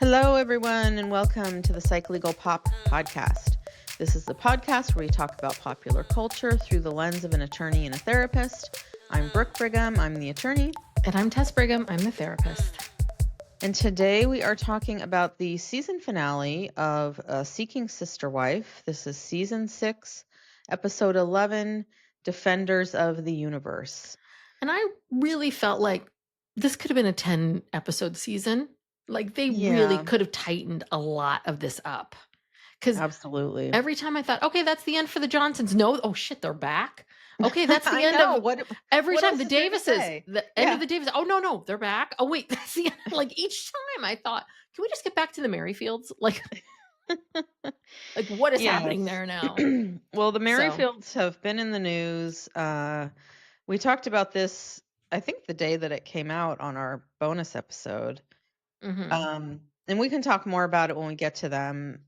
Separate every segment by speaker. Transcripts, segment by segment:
Speaker 1: Hello, everyone, and welcome to the Psych Legal Pop podcast. This is the podcast where we talk about popular culture through the lens of an attorney and a therapist. I'm Brooke Brigham, I'm the attorney.
Speaker 2: And I'm Tess Brigham, I'm the therapist.
Speaker 1: And today we are talking about the season finale of Seeking Sister Wife. This is season 6, episode 11, Defenders of the Universe.
Speaker 2: And I really felt like this could have been a 10-episode season. Like they really could have tightened a lot of this up. Because
Speaker 1: absolutely,
Speaker 2: every time I thought, okay, that's the end for the Johnsons. No, oh shit, they're back. Okay, that's the end of every time the Davises, the end of the Davises. Oh no, they're back. Oh wait, that's the end. Like each time I thought, can we just get back to the Merrifields? Like what is happening there now?
Speaker 1: Well, the Merrifields have been in the news. We talked about this, I think, the day that it came out on our bonus episode.
Speaker 2: Mm-hmm.
Speaker 1: And we can talk more about it when we get to them.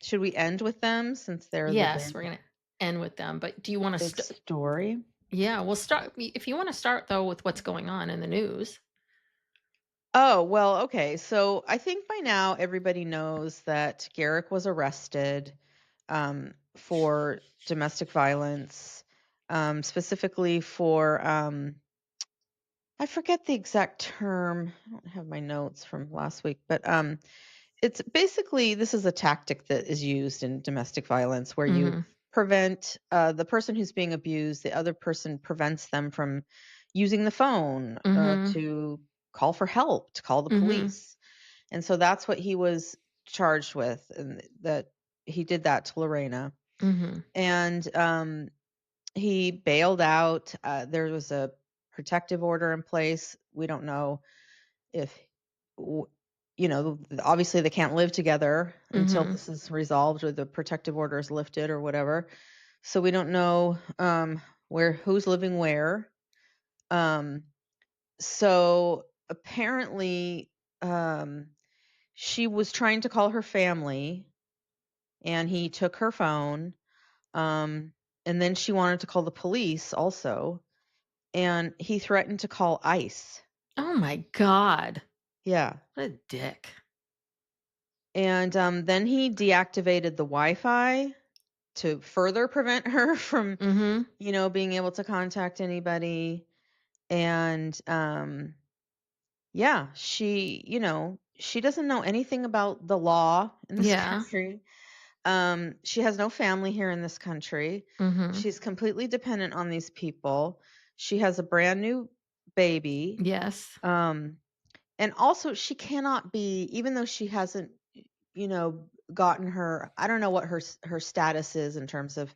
Speaker 1: Should we end with them since they're
Speaker 2: we're gonna end with them. But do you want to
Speaker 1: story?
Speaker 2: Yeah, we'll start. If you want to start though with what's going on in the news.
Speaker 1: Oh, well, okay. So I think by now everybody knows that Garrick was arrested for domestic violence, specifically for I forget the exact term. I don't have my notes from last week, but it's basically, this is a tactic that is used in domestic violence where you prevent the person who's being abused, the other person prevents them from using the phone to call for help, to call the police. And so that's what he was charged with, and that he did that to Lorena. And he bailed out. There was a protective order in place. We don't know if, obviously they can't live together until this is resolved or the protective order is lifted or whatever. So we don't know who's living where. So apparently she was trying to call her family and he took her phone. And then she wanted to call the police also. And he threatened to call ICE.
Speaker 2: Oh my God.
Speaker 1: Yeah.
Speaker 2: What a dick.
Speaker 1: And then he deactivated the Wi-Fi to further prevent her from, being able to contact anybody. And she doesn't know anything about the law in this country. She has no family here in this country. She's completely dependent on these people. She has a brand new baby.
Speaker 2: Yes.
Speaker 1: And also she cannot be, even though she hasn't, gotten her, I don't know what her status is in terms of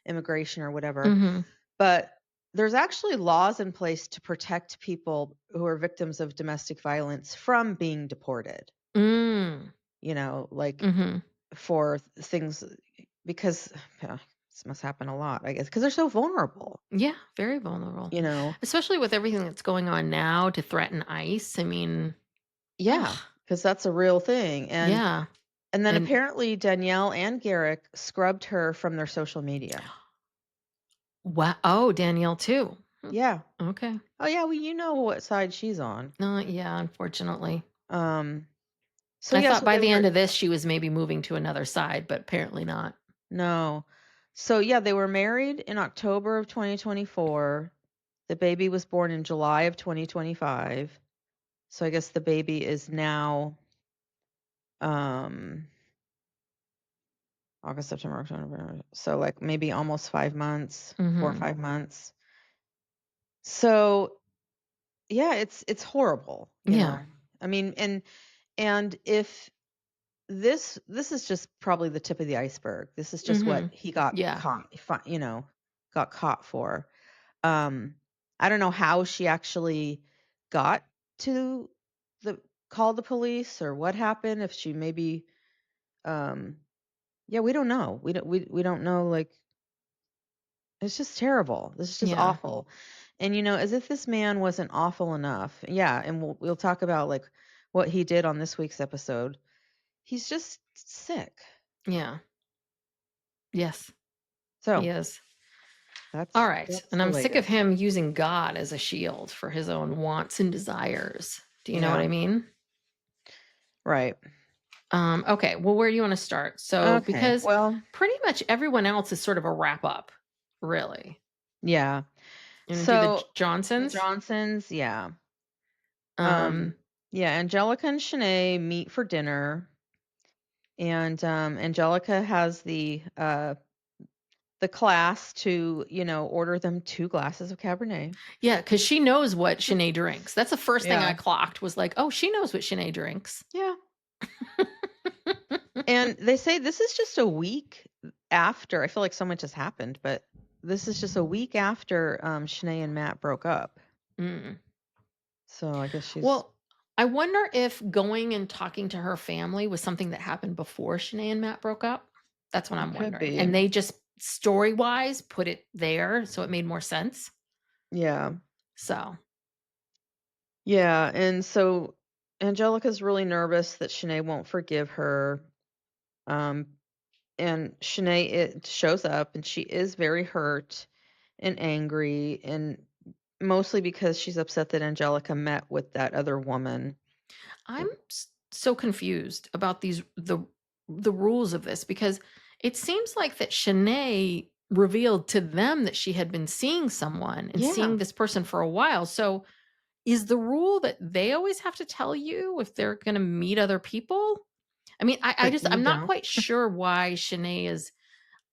Speaker 1: immigration or whatever, but there's actually laws in place to protect people who are victims of domestic violence from being deported. For things, because this must happen a lot, I guess, because they're so vulnerable.
Speaker 2: Yeah, very vulnerable. Especially with everything that's going on now to threaten ICE. I mean,
Speaker 1: yeah, because that's a real thing. And and then apparently Danielle and Garrick scrubbed her from their social media.
Speaker 2: Wow. Oh, Danielle too.
Speaker 1: Yeah.
Speaker 2: Okay.
Speaker 1: Oh yeah, well, you know what side she's on.
Speaker 2: Yeah, unfortunately.
Speaker 1: So
Speaker 2: I thought by the end of this she was maybe moving to another side, but apparently not.
Speaker 1: No. So yeah, they were married in October of 2024. The baby was born in July of 2025. So I guess the baby is now August, September, October. So like maybe almost 5 months, 4 or 5 months. So yeah, it's horrible. You know? I mean, and if this is just probably the tip of the iceberg. This is just what he got got caught for. I don't know how she actually got to call the police or what happened, if she maybe we don't know. We don't know, like, it's just terrible. This is just awful. And as if this man wasn't awful enough. Yeah, and we'll talk about like what he did on this week's episode. He's just sick.
Speaker 2: Yeah. Yes.
Speaker 1: So
Speaker 2: he is.
Speaker 1: All right.
Speaker 2: And I'm sick of him using God as a shield for his own wants and desires. Do you know what I mean?
Speaker 1: Right.
Speaker 2: Okay. Well, where do you want to start? So,
Speaker 1: Okay.
Speaker 2: because
Speaker 1: Well,
Speaker 2: pretty much everyone else is sort of a wrap up, really.
Speaker 1: yeah.
Speaker 2: You want to do the
Speaker 1: So the
Speaker 2: Johnsons?
Speaker 1: Johnsons, yeah.
Speaker 2: Um,
Speaker 1: Yeah, Angelica and Shanae meet for dinner, and Angelica has the class to, order them 2 glasses of Cabernet.
Speaker 2: yeah, because she knows what Shanay drinks. That's the first thing I
Speaker 1: Yeah.
Speaker 2: clocked was like, oh, she knows what Shanay drinks.
Speaker 1: Yeah. And they say this is just a week after. I feel like so much has happened, but this is just a week after Shanae and Matt broke up.
Speaker 2: Mm.
Speaker 1: So I guess she's
Speaker 2: Well, I wonder if going and talking to her family was something that happened before Shanae and Matt broke up. That's what
Speaker 1: it
Speaker 2: I'm
Speaker 1: could
Speaker 2: wondering.
Speaker 1: be.
Speaker 2: And they just story wise put it there so it made more sense.
Speaker 1: Yeah.
Speaker 2: So,
Speaker 1: Yeah, and so Angelica's really nervous that Shanae won't forgive her. Um, and Shanae it shows up and she is very hurt and angry and mostly because she's upset that Angelica met with that other woman.
Speaker 2: I'm so confused about the rules of this because it seems like that Shanae revealed to them that she had been seeing someone and
Speaker 1: Yeah,
Speaker 2: seeing this person for a while. So, is the rule that they always have to tell you if they're going to meet other people? I mean,
Speaker 1: but you
Speaker 2: I'm not
Speaker 1: don't.
Speaker 2: quite sure why Shanae is.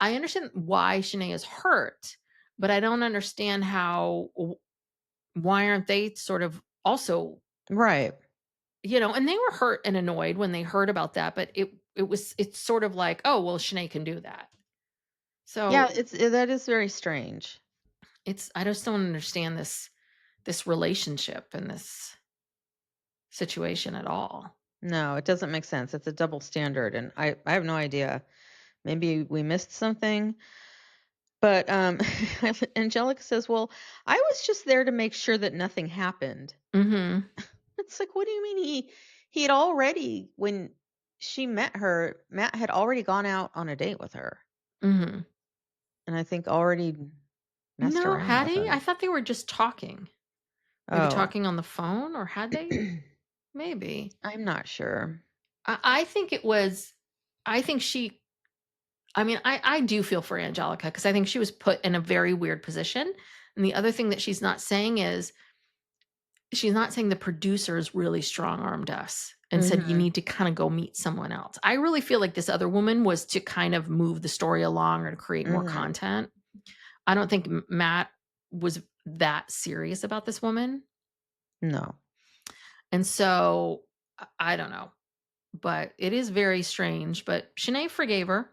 Speaker 2: I understand why Shanae is hurt, but I don't understand how. Why aren't they sort of also,
Speaker 1: Right.
Speaker 2: and they were hurt and annoyed when they heard about that, but it's sort of like, oh well, Shanae can do that.
Speaker 1: Yeah,
Speaker 2: So
Speaker 1: that is very strange.
Speaker 2: I just don't understand this relationship and this situation at all.
Speaker 1: No, it doesn't make sense. It's a double standard and I have no idea. Maybe we missed something. But Angelica says, "Well, I was just there to make sure that nothing happened."
Speaker 2: Mm-hmm.
Speaker 1: It's like, what do you mean he had already when she met her, Matt had already gone out on a date with her
Speaker 2: Mm-hmm.
Speaker 1: and I think already messed
Speaker 2: No,
Speaker 1: around
Speaker 2: had
Speaker 1: with
Speaker 2: he? I
Speaker 1: him.
Speaker 2: thought they were just talking. Maybe
Speaker 1: Oh.
Speaker 2: talking on the phone, or had they? Maybe.
Speaker 1: I'm not sure.
Speaker 2: I think it was. I think she. I mean, I do feel for Angelica because I think she was put in a very weird position. And the other thing that she's not saying is she's not saying the producers really strong armed us and said you
Speaker 1: Mhm.
Speaker 2: need to kind of go meet someone else. I really feel like this other woman was to kind of move the story along or to create more
Speaker 1: Mhm.
Speaker 2: content. I don't think Matt was that serious about this woman.
Speaker 1: No.
Speaker 2: And so I don't know, but it is very strange. But Shanae forgave her, and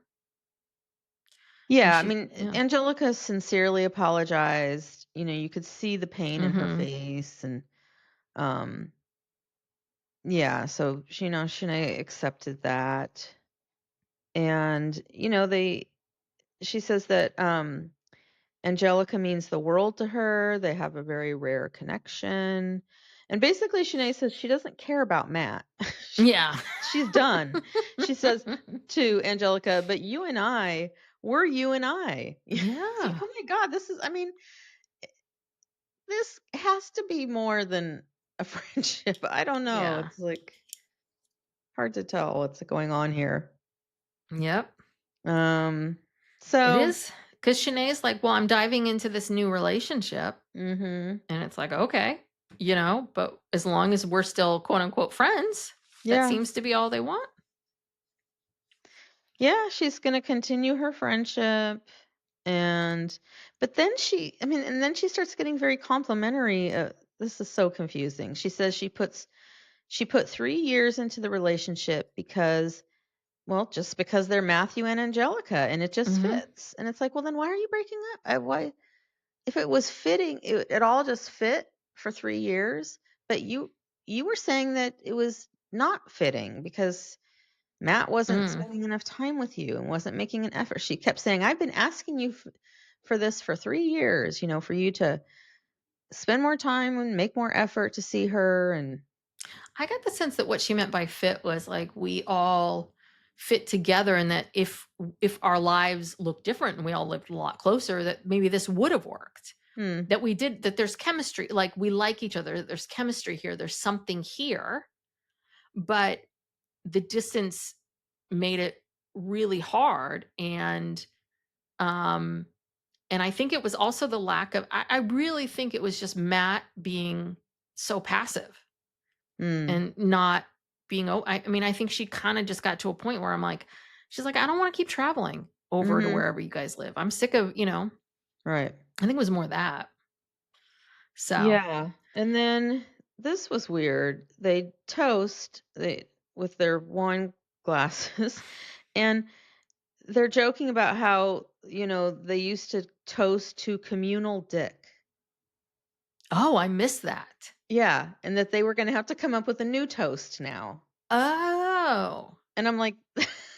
Speaker 1: Yeah, I
Speaker 2: she,
Speaker 1: mean,
Speaker 2: yeah,
Speaker 1: Angelica sincerely apologized. You could see the pain in her
Speaker 2: mm-hmm,
Speaker 1: face and um yeah, so Shanae accepted that. And she says that Angelica means the world to her. They have a very rare connection. And basically Shanae says she doesn't care about Matt.
Speaker 2: yeah,
Speaker 1: She's done. She says to Angelica, "But you and I, we're you and I." It's like,
Speaker 2: yeah,
Speaker 1: "Oh my god, this has to be more than a friendship." I don't know.
Speaker 2: yeah,
Speaker 1: It's like hard to tell what's going on here.
Speaker 2: yep.
Speaker 1: Um
Speaker 2: It
Speaker 1: so
Speaker 2: is because Shanae's like, well, I'm diving into this new relationship,
Speaker 1: mhm.
Speaker 2: and it's like, okay, but as long as we're still quote unquote friends, that
Speaker 1: Yeah.
Speaker 2: seems to be all they want.
Speaker 1: Yeah, she's going to continue her friendship and but then and then she starts getting very complimentary. This is so confusing. She says she put 3 years into the relationship because well, just because they're Matthew and Angelica and it just
Speaker 2: Mm-hmm.
Speaker 1: fits. And it's like, "Well, then why are you breaking up? Why if it was fitting, it all just fit for 3 years, but you were saying that it was not fitting because Matt wasn't
Speaker 2: Mm.
Speaker 1: spending enough time with you and wasn't making an effort." She kept saying, "I've been asking you for this for 3 years, for you to spend more time and make more effort to see her." And
Speaker 2: I got the sense that what she meant by fit was like we all fit together, and that if our lives look different and we all lived a lot closer, that maybe this would have worked.
Speaker 1: hmm,
Speaker 2: That we did, that there's chemistry, like we like each other, there's chemistry here, there's something here, but the distance made it really hard. And I think it was also the lack of, I really think it was just Matt being so passive and not being, I mean, I think she kind of just got to a point where I'm like, she's like, I don't want to keep traveling over to wherever you guys live. I'm sick of,
Speaker 1: Right.
Speaker 2: I think it was more that. So,
Speaker 1: Yeah. And then this was weird. They toast with their wine glasses and they're joking about how, they used to toast to communal dick.
Speaker 2: oh, I missed that.
Speaker 1: Yeah, and that they were gonna have to come up with a new toast now.
Speaker 2: Oh,
Speaker 1: And I'm like,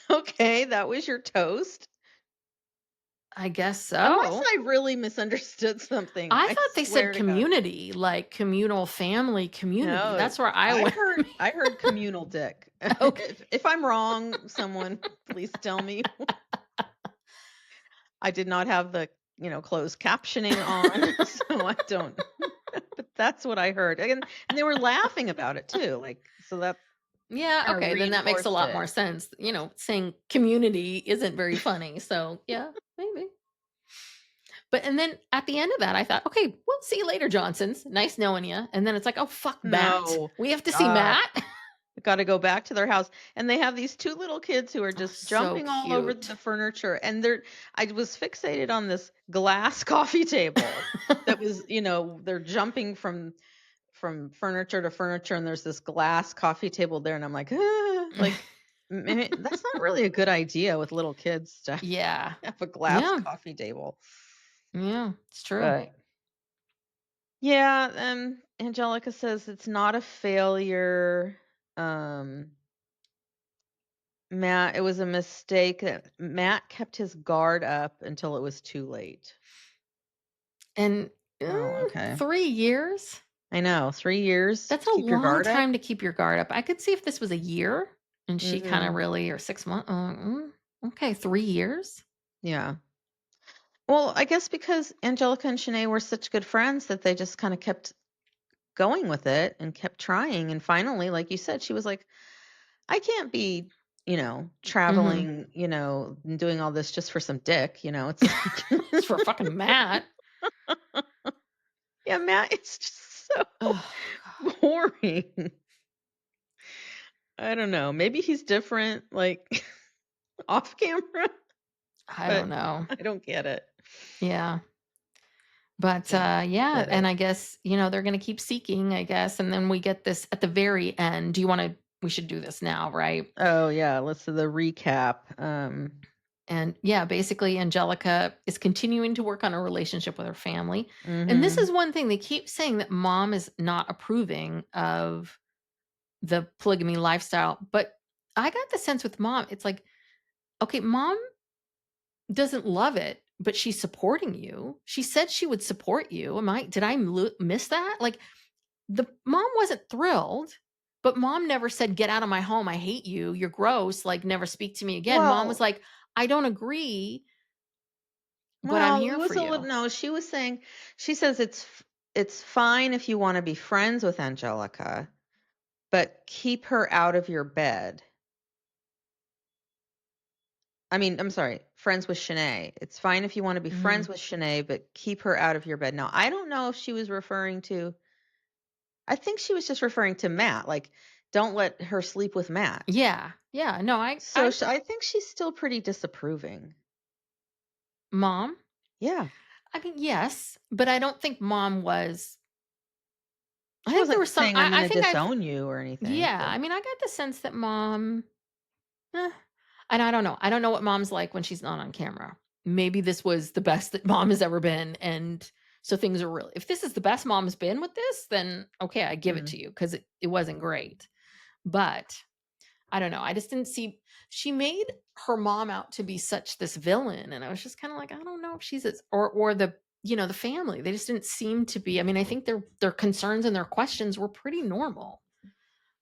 Speaker 1: "Okay, that was your toast?"
Speaker 2: I guess
Speaker 1: Unless
Speaker 2: so.
Speaker 1: I really misunderstood something,
Speaker 2: I
Speaker 1: I
Speaker 2: thought they said
Speaker 1: swear to God.
Speaker 2: community, like communal family community.
Speaker 1: No,
Speaker 2: That's where I
Speaker 1: I
Speaker 2: went.
Speaker 1: heard I heard communal dick.
Speaker 2: Okay.
Speaker 1: If I'm wrong, someone please tell me. I did not have the, closed captioning on, so I don't but that's what I heard. And they were laughing about it too, like, so that
Speaker 2: Yeah,
Speaker 1: kinda
Speaker 2: okay, then that makes a
Speaker 1: reinforced
Speaker 2: lot
Speaker 1: it.
Speaker 2: more sense. Saying community isn't very funny. So, yeah, maybe. But and then at the end of that, I thought, okay, we'll see you later, Johnsons. Nice knowing you. And then it's like, oh fuck, Matt.
Speaker 1: No.
Speaker 2: We have to see
Speaker 1: God.
Speaker 2: Matt.
Speaker 1: Gotta go back to their house, and they have these 2 little kids who are
Speaker 2: Oh,
Speaker 1: just
Speaker 2: so
Speaker 1: jumping all over
Speaker 2: cute.
Speaker 1: the furniture, and I was fixated on this glass coffee table that was, they're jumping from furniture to furniture, and there's this glass coffee table there, and I'm like, "Ah," like, maybe that's not really a good idea with little kids to
Speaker 2: Yeah.
Speaker 1: have a glass
Speaker 2: Yeah.
Speaker 1: coffee table.
Speaker 2: Yeah. It's true.
Speaker 1: But yeah, Angelica says it's not a failure. Um Matt, it was a mistake that Matt kept his guard up until it was too late.
Speaker 2: And
Speaker 1: Oh, okay.
Speaker 2: 3 years?
Speaker 1: I know, 3 years
Speaker 2: That's
Speaker 1: to
Speaker 2: a
Speaker 1: keep your
Speaker 2: long
Speaker 1: guard up?
Speaker 2: time to keep your guard up. I could see if this was a year and she kind of
Speaker 1: Mhm.
Speaker 2: really, or 6 months. Okay, 3 years.
Speaker 1: Yeah. Well, I guess because Angelica and Shanae were such good friends that they just kinda kept going with it and kept trying, and finally, like you said, she was like, "I can't be,
Speaker 2: Mm-hmm.
Speaker 1: traveling, and doing all this just for some dick," it's like
Speaker 2: It's for fucking Matt.
Speaker 1: Yeah, Matt, it's just so
Speaker 2: Oh,
Speaker 1: boring. I don't know. Maybe he's different, like, off camera,
Speaker 2: I don't
Speaker 1: but
Speaker 2: know.
Speaker 1: I don't get it.
Speaker 2: Yeah. But
Speaker 1: Don't
Speaker 2: yeah,
Speaker 1: get
Speaker 2: and
Speaker 1: it.
Speaker 2: I guess, they're going to keep seeking, I guess. And then we get this at the very end. Do you want to, we should do this now, right?
Speaker 1: Oh, yeah, let's do the recap.
Speaker 2: And yeah, basically, Angelica is continuing to work on a relationship with her family. And this is
Speaker 1: Mhm.
Speaker 2: one thing they keep saying that mom is not approving of the polygamy lifestyle. But I got the sense with mom, it's like, okay, mom doesn't love it, but she's supporting you. She said she would support you. Did I miss that? Like, the mom wasn't thrilled, but mom never said, "Get out of my home. I hate you. You're gross. Like, never speak to me again." Mom was
Speaker 1: Well
Speaker 2: like, "I don't agree, but I'm
Speaker 1: well, it
Speaker 2: here for
Speaker 1: was a
Speaker 2: you."
Speaker 1: little no, she says it's fine if you wanna be friends with Angelica, but keep her out of your bed. I mean, I'm sorry, friends with Shanae. It's fine if you wanna be
Speaker 2: Mhm.
Speaker 1: friends with Shanae, but keep her out of your bed. Now, I don't know if she was referring to I think she was just referring to Matt, like, don't let her sleep with Matt.
Speaker 2: Yeah. Yeah. No,
Speaker 1: So I think she's still pretty disapproving.
Speaker 2: mom,
Speaker 1: Yeah.
Speaker 2: I mean, yes, but I don't think mom was, I
Speaker 1: She
Speaker 2: think there
Speaker 1: wasn't
Speaker 2: was some,
Speaker 1: saying, "I'm
Speaker 2: I
Speaker 1: gonna
Speaker 2: think
Speaker 1: disown you," or anything,
Speaker 2: yeah,
Speaker 1: but
Speaker 2: I mean, I got the sense that mom, eh, and I don't know. I don't know what mom's like when she's not on camera. Maybe this was the best that mom has ever been. And so things are really, if this is the best mom's been with this, then okay, I give it
Speaker 1: mm,
Speaker 2: to you because it wasn't great. But I don't know. I just didn't see, she made her mom out to be such this villain. And I was just kind of like, I don't know if she's as, or the, the family. They just didn't seem to be. I mean, I think their concerns and their questions were pretty normal.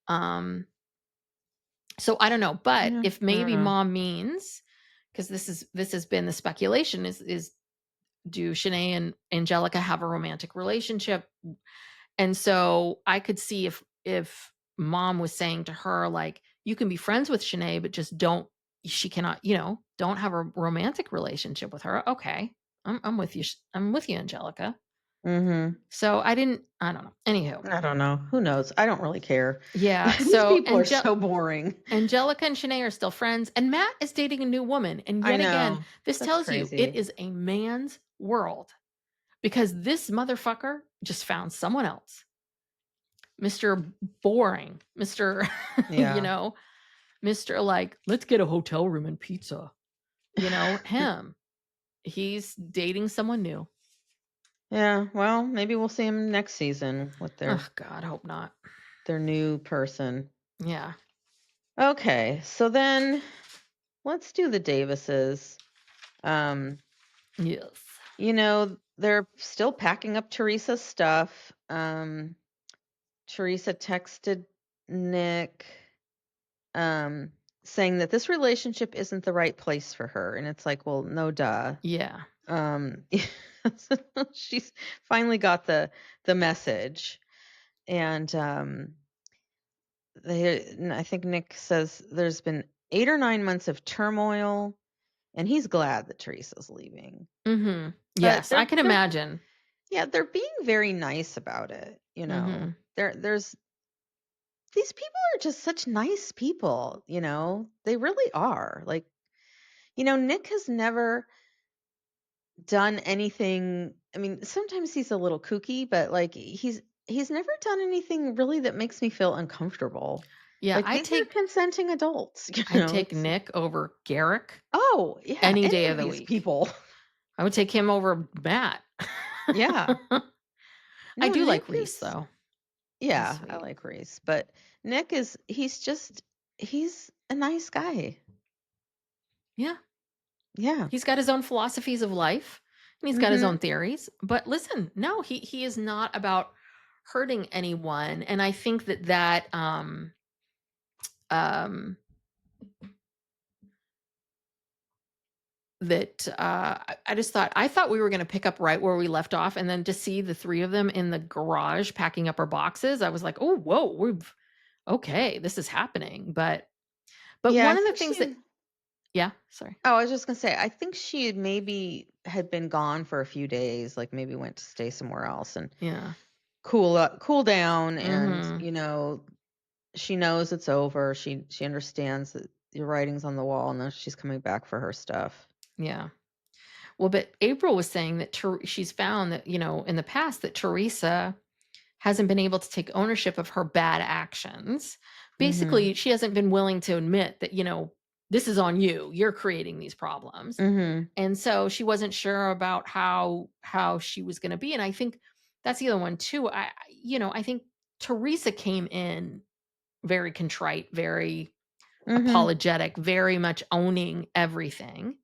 Speaker 2: Um, so I don't know, but
Speaker 1: yeah,
Speaker 2: if
Speaker 1: I don't
Speaker 2: maybe
Speaker 1: know.
Speaker 2: mom means, because this has been the speculation, is do Shanae and Angelica have a romantic relationship? And so I could see if mom was saying to her, like, you can be friends with Shanae, but just don't she cannot, don't have a romantic relationship with her. Okay. I'm with you. I'm with you, Anjelica. So I don't know. Anywho.
Speaker 1: I don't know. Who knows? I don't really care.
Speaker 2: Yeah.
Speaker 1: These
Speaker 2: So
Speaker 1: people are so boring.
Speaker 2: Anjelica and Shanay are still friends, and Matt is dating a new woman. And yet again, this tells you it is a man's world, because this motherfucker just found someone else. Mr. Boring. Mr. Mr. Like, let's get a hotel room and pizza. Him. He's dating someone new.
Speaker 1: Yeah, well, maybe we'll see him next season with their
Speaker 2: Oh God, hope not.
Speaker 1: Their new person.
Speaker 2: Yeah.
Speaker 1: Okay, so then let's do the Davises.
Speaker 2: Yes.
Speaker 1: They're still packing up Teresa's stuff. Teresa texted Nick saying that this relationship isn't the right place for her. And it's like, well, no duh.
Speaker 2: Yeah.
Speaker 1: She's finally got the message. And I think Nick says there's been 8 or 9 months of turmoil, and he's glad that Teresa's leaving.
Speaker 2: Mm-hmm. Yes, I can imagine.
Speaker 1: Yeah, they're being very nice about it. There's these people are just such nice people. They really are. Like, Nick has never done anything. I mean, sometimes he's a little kooky, but like he's never done anything really that makes me feel uncomfortable.
Speaker 2: Yeah,
Speaker 1: like these are consenting adults.
Speaker 2: I'd take Nick over Garrick.
Speaker 1: Oh, yeah,
Speaker 2: any day of the week.
Speaker 1: People.
Speaker 2: I would take him over Matt.
Speaker 1: Yeah.
Speaker 2: I do like Reese though.
Speaker 1: Yeah, I like Reese, but Nick he's a nice guy.
Speaker 2: Yeah.
Speaker 1: Yeah.
Speaker 2: He's got his own philosophies of life, and he's got his own theories. But listen, no, he is not about hurting anyone. And I think that I thought we were going to pick up right where we left off, and then to see the three of them in the garage packing up our boxes, I was like, oh, whoa, okay, this is happening. But
Speaker 1: yeah,
Speaker 2: one of the things sorry.
Speaker 1: Oh, I was just gonna say, I think she had been gone for a few days, like maybe went to stay somewhere else and cool down, and she knows it's over. She understands that the writing's on the wall, and then she's coming back for her stuff.
Speaker 2: Yeah. Well, but April was saying that she's found that, in the past, that Teresa hasn't been able to take ownership of her bad actions. Basically, she hasn't been willing to admit that, this is on you. You're creating these problems. And so she wasn't sure about how she was going to be. And I think that's the other one too. I think Teresa came in very contrite, very apologetic, very much owning everything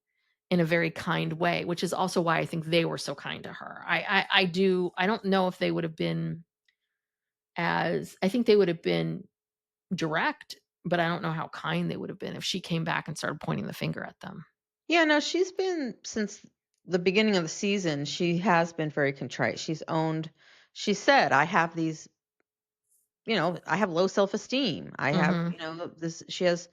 Speaker 2: in a very kind way, which is also why I think they were so kind to her. I don't know if they would have been I think they would have been direct, but I don't know how kind they would have been if she came back and started pointing the finger at them.
Speaker 1: Yeah, no, she's been, since the beginning of the season, she has been very contrite. She said, I have these, I have low self-esteem. I have, she has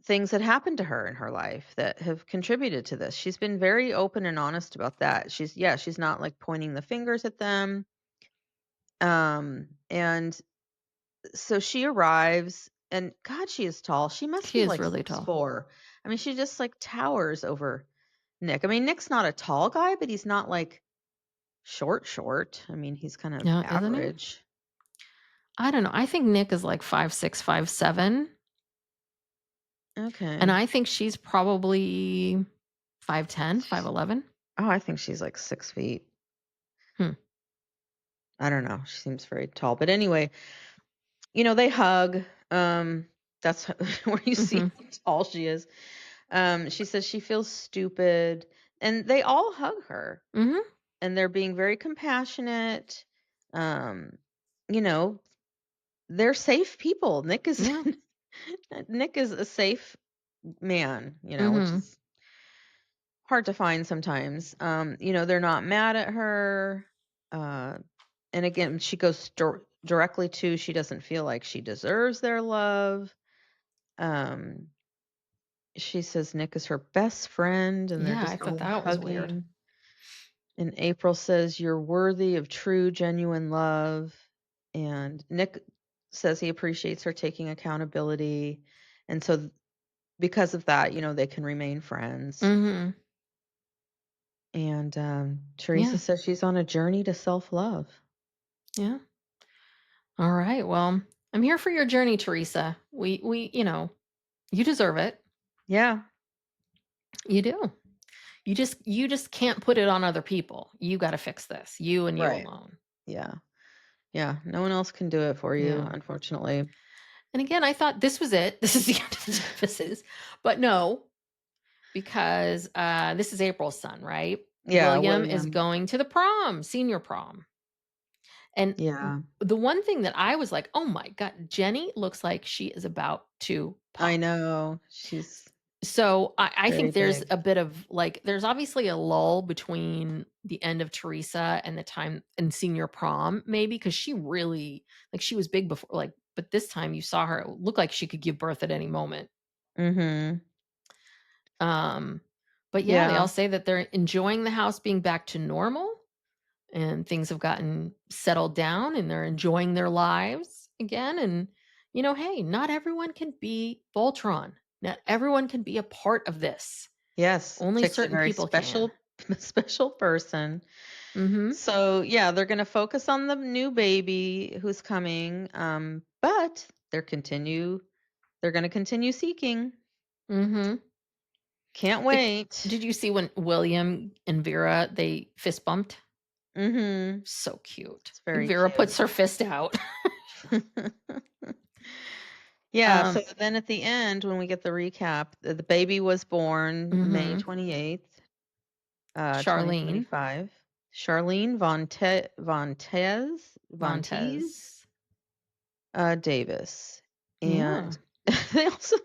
Speaker 1: things that happened to her in her life that have contributed to this. She's been very open and honest about that. She's not like pointing the fingers at them. And so she arrives, and God, she is tall. She must be like
Speaker 2: really
Speaker 1: 6'4".
Speaker 2: tall.
Speaker 1: I mean, she just like towers over Nick. I mean, Nick's not a tall guy, but he's not like short. I mean, he's kind of average.
Speaker 2: I don't know. I think Nick is like 5'6", 5'7".
Speaker 1: Okay.
Speaker 2: And I think she's probably 5'10", 5'11".
Speaker 1: Oh, I think she's like 6 feet. I don't know. She seems very tall. But anyway, they hug. That's where you see how tall she is. She says she feels stupid, and they all hug her. And they're being very compassionate. They're safe people. Nick is a safe man, which is hard to find sometimes. They're not mad at her. And again, she goes directly to, she doesn't feel like she deserves their love. she says Nick is her best friend, and they're
Speaker 2: Yeah, I
Speaker 1: just
Speaker 2: thought
Speaker 1: all
Speaker 2: that was weird.
Speaker 1: hugging. And April says, "You're worthy of true, genuine love." And Nick says he appreciates her taking accountability. And so, because of that, they can remain friends.
Speaker 2: Mhm.
Speaker 1: And Teresa
Speaker 2: Yeah.
Speaker 1: says she's on a journey to self love.
Speaker 2: Yeah. All right. Well, I'm here for your journey, Teresa. You deserve it.
Speaker 1: Yeah.
Speaker 2: You do. You just can't put it on other people. You got to fix this. You and you
Speaker 1: Right.
Speaker 2: alone.
Speaker 1: Yeah. Yeah. No one else can do it for you,
Speaker 2: Yeah.
Speaker 1: unfortunately.
Speaker 2: And again, I thought this was it. This is the end of the services. But no, because this is April's son, right?
Speaker 1: Yeah.
Speaker 2: William is
Speaker 1: William.
Speaker 2: going to the prom, senior prom. And
Speaker 1: Yeah.
Speaker 2: the one thing that I was like, "Oh my god, Jenny looks like she is about to
Speaker 1: I
Speaker 2: pop."
Speaker 1: know. She's
Speaker 2: So I
Speaker 1: very
Speaker 2: think there's
Speaker 1: big.
Speaker 2: a bit of like there's obviously a lull between the end of Teresa and the time in senior prom, maybe because she really like she was big before, like, but this time you saw her, it looked like she could give birth at any moment.
Speaker 1: Mm-hmm.
Speaker 2: Um, but yeah, they
Speaker 1: Yeah.
Speaker 2: all say that they're enjoying the house being back to normal and things have gotten settled down and they're enjoying their lives again. And, hey, not everyone can be Voltron. Not everyone can be a part of this.
Speaker 1: Yes.
Speaker 2: Only
Speaker 1: Takes a
Speaker 2: certain
Speaker 1: very
Speaker 2: people can.
Speaker 1: special, special person.
Speaker 2: Mhm.
Speaker 1: So, yeah, they're going to focus on the new baby who's coming. But they're going to continue seeking.
Speaker 2: Mhm.
Speaker 1: Can't
Speaker 2: Like,
Speaker 1: wait.
Speaker 2: did you see when William and Vera they fist bumped?
Speaker 1: Mhm.
Speaker 2: So cute.
Speaker 1: It's very
Speaker 2: Vera
Speaker 1: cute.
Speaker 2: puts her fist out.
Speaker 1: Yeah, so
Speaker 2: um
Speaker 1: then at the end when we get the recap, the baby was born May
Speaker 2: mhm.
Speaker 1: 28th,
Speaker 2: Charlene
Speaker 1: 2025. Charlene Von Tees
Speaker 2: Montez.
Speaker 1: Davis.
Speaker 2: Yeah.
Speaker 1: And they also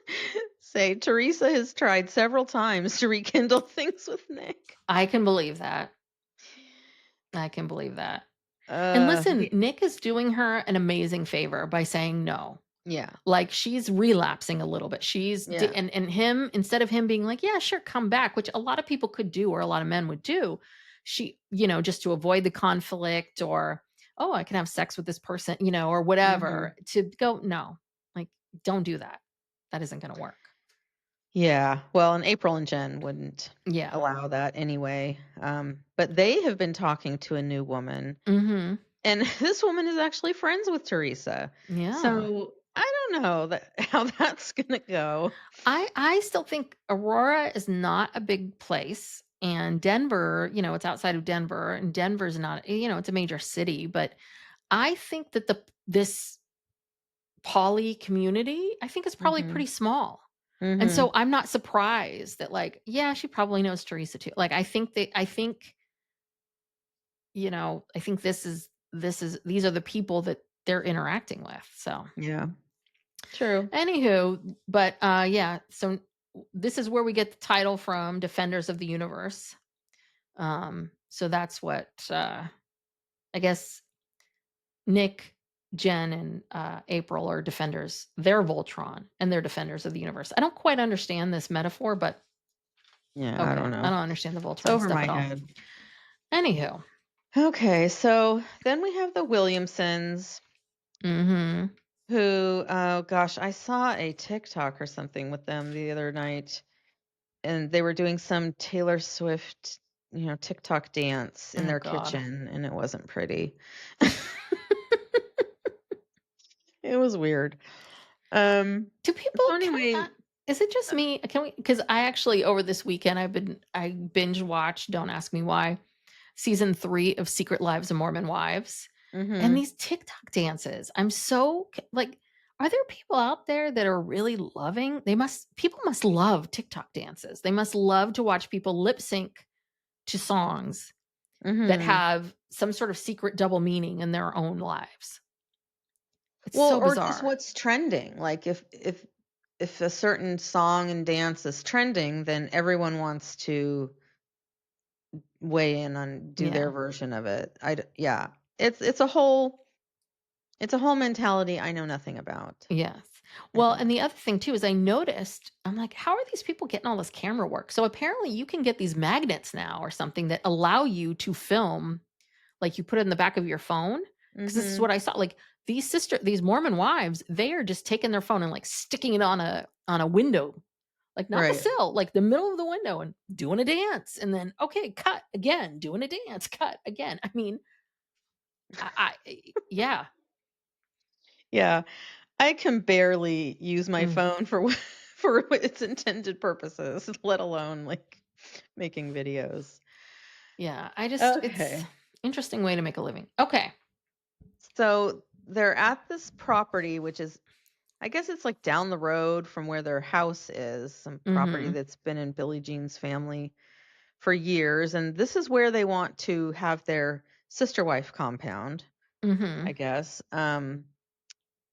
Speaker 1: say Teresa has tried several times to rekindle things with Nick.
Speaker 2: I can believe that. I can believe that. And
Speaker 1: Uh,
Speaker 2: listen,
Speaker 1: he,
Speaker 2: Nick is doing her an amazing favor by saying no.
Speaker 1: yeah,
Speaker 2: Like she's relapsing a little bit.
Speaker 1: yeah.
Speaker 2: And him, instead of him being like, yeah, sure, come back, which a lot of people could do or a lot of men would do, she, just to avoid the conflict or, oh, I can have sex with this person, or
Speaker 1: Hmm.
Speaker 2: whatever, to go, no, like, don't do that. That isn't going to work.
Speaker 1: Yeah, well, and April and Jen wouldn't
Speaker 2: Yeah.
Speaker 1: allow that anyway. But they have been talking to a new woman,
Speaker 2: Mhm.
Speaker 1: and this woman is actually friends with Teresa.
Speaker 2: Yeah.
Speaker 1: So I don't know how that's gonna go.
Speaker 2: I still think Aurora is not a big place, and Denver, it's outside of Denver, and Denver's not, it's a major city, but I think that this poly community, I think is probably
Speaker 1: Mhm.
Speaker 2: pretty small. And so
Speaker 1: Mhm.
Speaker 2: I'm not surprised that like, yeah, she probably knows Teresa too. Like I think these are the people that they're interacting with. So
Speaker 1: Yeah. True.
Speaker 2: anywho, but yeah, so this is where we get the title from, Defenders of the Universe. So that's what I guess Nick, Jen, and April are defenders. They're Voltron and they're defenders of the universe. I don't quite understand this metaphor, but
Speaker 1: Yeah, I
Speaker 2: okay.
Speaker 1: don't
Speaker 2: I
Speaker 1: know.
Speaker 2: don't understand the
Speaker 1: It's
Speaker 2: Voltron
Speaker 1: over
Speaker 2: stuff
Speaker 1: my
Speaker 2: at all.
Speaker 1: head.
Speaker 2: Anywho.
Speaker 1: Okay, so then we have the Williamsons
Speaker 2: Mm-hmm.
Speaker 1: who, oh gosh, I saw a TikTok or something with them the other night, and they were doing some Taylor Swift, TikTok dance in
Speaker 2: Oh
Speaker 1: their
Speaker 2: God.
Speaker 1: kitchen, and it wasn't pretty. It was weird.
Speaker 2: Do people
Speaker 1: So
Speaker 2: can we
Speaker 1: anyway,
Speaker 2: is it just me? Can we because I actually over this weekend I binge watched, don't ask me why, season 3 of Secret Lives of Mormon Wives. And
Speaker 1: mhm,
Speaker 2: these TikTok dances, I'm so like, are there people out there that are really loving? People must love TikTok dances. They must love to watch people lip sync to songs that
Speaker 1: mhm.
Speaker 2: have some sort of secret double meaning in their own lives. It's
Speaker 1: Well,
Speaker 2: so
Speaker 1: or just
Speaker 2: bizarre.
Speaker 1: what's trending. Like if a certain song and dance is trending, then everyone wants to weigh in on do their
Speaker 2: Yeah.
Speaker 1: version of it. Yeah. It's a whole It's a whole mentality I know nothing about,
Speaker 2: Yes.
Speaker 1: I
Speaker 2: Well, and
Speaker 1: think.
Speaker 2: the other thing too is I noticed, I'm like, how are these people getting all this camera work? So apparently you can get these magnets now or something that allow you to film, like you put it in the back of your phone. Because this is
Speaker 1: Mhm.
Speaker 2: what I saw. Like these Mormon wives, they are just taking their phone and like sticking it on a window, like not the
Speaker 1: Right.
Speaker 2: sill, like the middle of the window and doing a dance. And then okay, cut again, doing a dance, cut again. I mean, yeah.
Speaker 1: Yeah. I can barely use my
Speaker 2: Mm,
Speaker 1: phone for for its intended purposes, let alone, like, making videos.
Speaker 2: yeah. It's
Speaker 1: Okay.
Speaker 2: interesting way to make a living. Okay.
Speaker 1: So, they're at this property, which is I guess it's, like, down the road from where their house is, some property
Speaker 2: Mm-hmm.
Speaker 1: that's been in Billie Jean's family for years, and this is where they want to have their sister wife compound,
Speaker 2: Mm-hmm.
Speaker 1: I guess.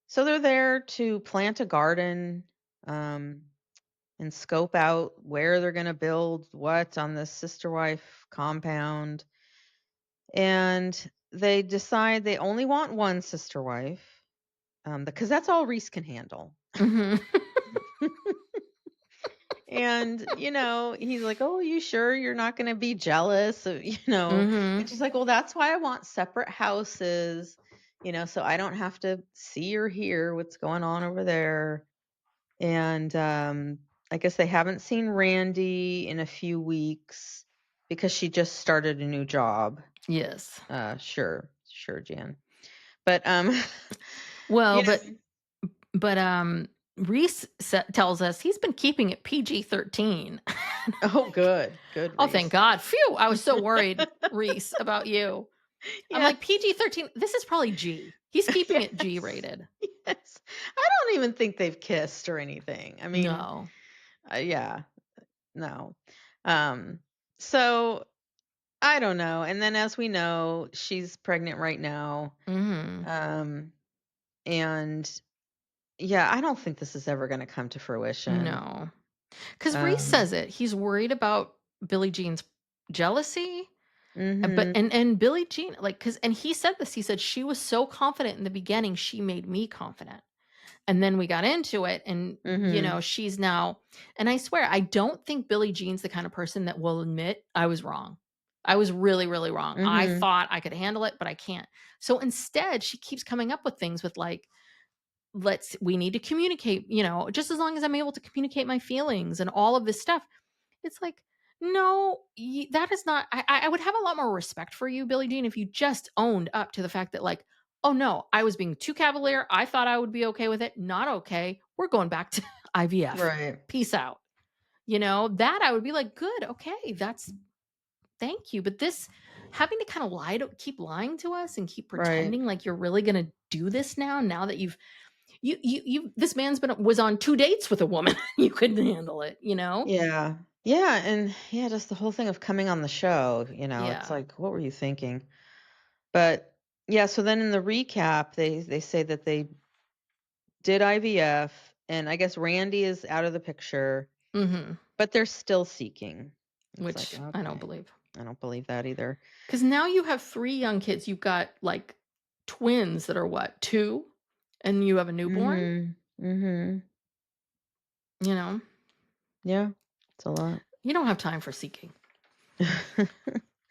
Speaker 1: So they're there to plant a garden, um, and scope out where they're gonna build what on this sister wife compound, and they decide they only want one sister wife, because that's all Reese can handle.
Speaker 2: Mm-hmm.
Speaker 1: And, he's like, "Oh, you sure you're not gonna be jealous of,"
Speaker 2: Mm-hmm.
Speaker 1: and she's like, "Well, that's why I want separate houses, so I don't have to see or hear what's going on over there." And, I guess they haven't seen Randy in a few weeks because she just started a new job.
Speaker 2: Yes.
Speaker 1: Sure, Jan. But,
Speaker 2: Well,
Speaker 1: you
Speaker 2: but Reese tells us he's been keeping it PG-13.
Speaker 1: oh, good. Good,
Speaker 2: Oh, thank
Speaker 1: Reese.
Speaker 2: God. Phew. I was so worried, Reese, about you. I'm
Speaker 1: Yes.
Speaker 2: like, PG-13. This is probably G. He's keeping it G
Speaker 1: Yes.
Speaker 2: rated.
Speaker 1: Yes. I don't even think they've kissed or anything. I mean,
Speaker 2: No.
Speaker 1: yeah, no. Um, so I don't know. And then as we know, she's pregnant right now.
Speaker 2: Mm-hmm.
Speaker 1: Um, and yeah, I don't think this is ever going to come to fruition.
Speaker 2: No. Because Reese
Speaker 1: Um,
Speaker 2: says it. He's worried about Billie Jean's jealousy. But
Speaker 1: mhm.
Speaker 2: and Billie Jean, like, cause and he said this. He said she was so confident in the beginning, she made me confident. And then we got into it, and
Speaker 1: Mhm.
Speaker 2: she's now. And I swear, I don't think Billie Jean's the kind of person that will admit I was wrong. I was really, really wrong. I
Speaker 1: Mhm.
Speaker 2: thought I could handle it, but I can't. So instead, she keeps coming up with things with like, we need to communicate. Just as long as I'm able to communicate my feelings and all of this stuff. It's like, no, that is not. I would have a lot more respect for you, Billie Jean, if you just owned up to the fact that, like, oh no, I was being too cavalier. I thought I would be okay with it. Not okay. We're going back to IVF.
Speaker 1: Right.
Speaker 2: Peace out. That I would be like, good, okay, that's thank you. But this having to kind of keep lying to us and keep
Speaker 1: Right.
Speaker 2: pretending like you're really gonna do this now that this man's was on 2 dates with a woman. You couldn't handle it,
Speaker 1: Yeah. Yeah, and yeah, just the whole thing of coming on the show, it's
Speaker 2: Yeah.
Speaker 1: like, what were you thinking? But yeah, so then in the recap, they say that they did IVF, and I guess Randy is out of the picture,
Speaker 2: Hmm.
Speaker 1: but they're still seeking. It's like,
Speaker 2: Which I don't
Speaker 1: okay,
Speaker 2: believe.
Speaker 1: I don't believe that either.
Speaker 2: Because now you have 3 young kids. You've got like twins that are what, 2? And you have a newborn?
Speaker 1: Mhm. Mhm.
Speaker 2: You know,
Speaker 1: Yeah, it's a lot.
Speaker 2: you don't have time for seeking.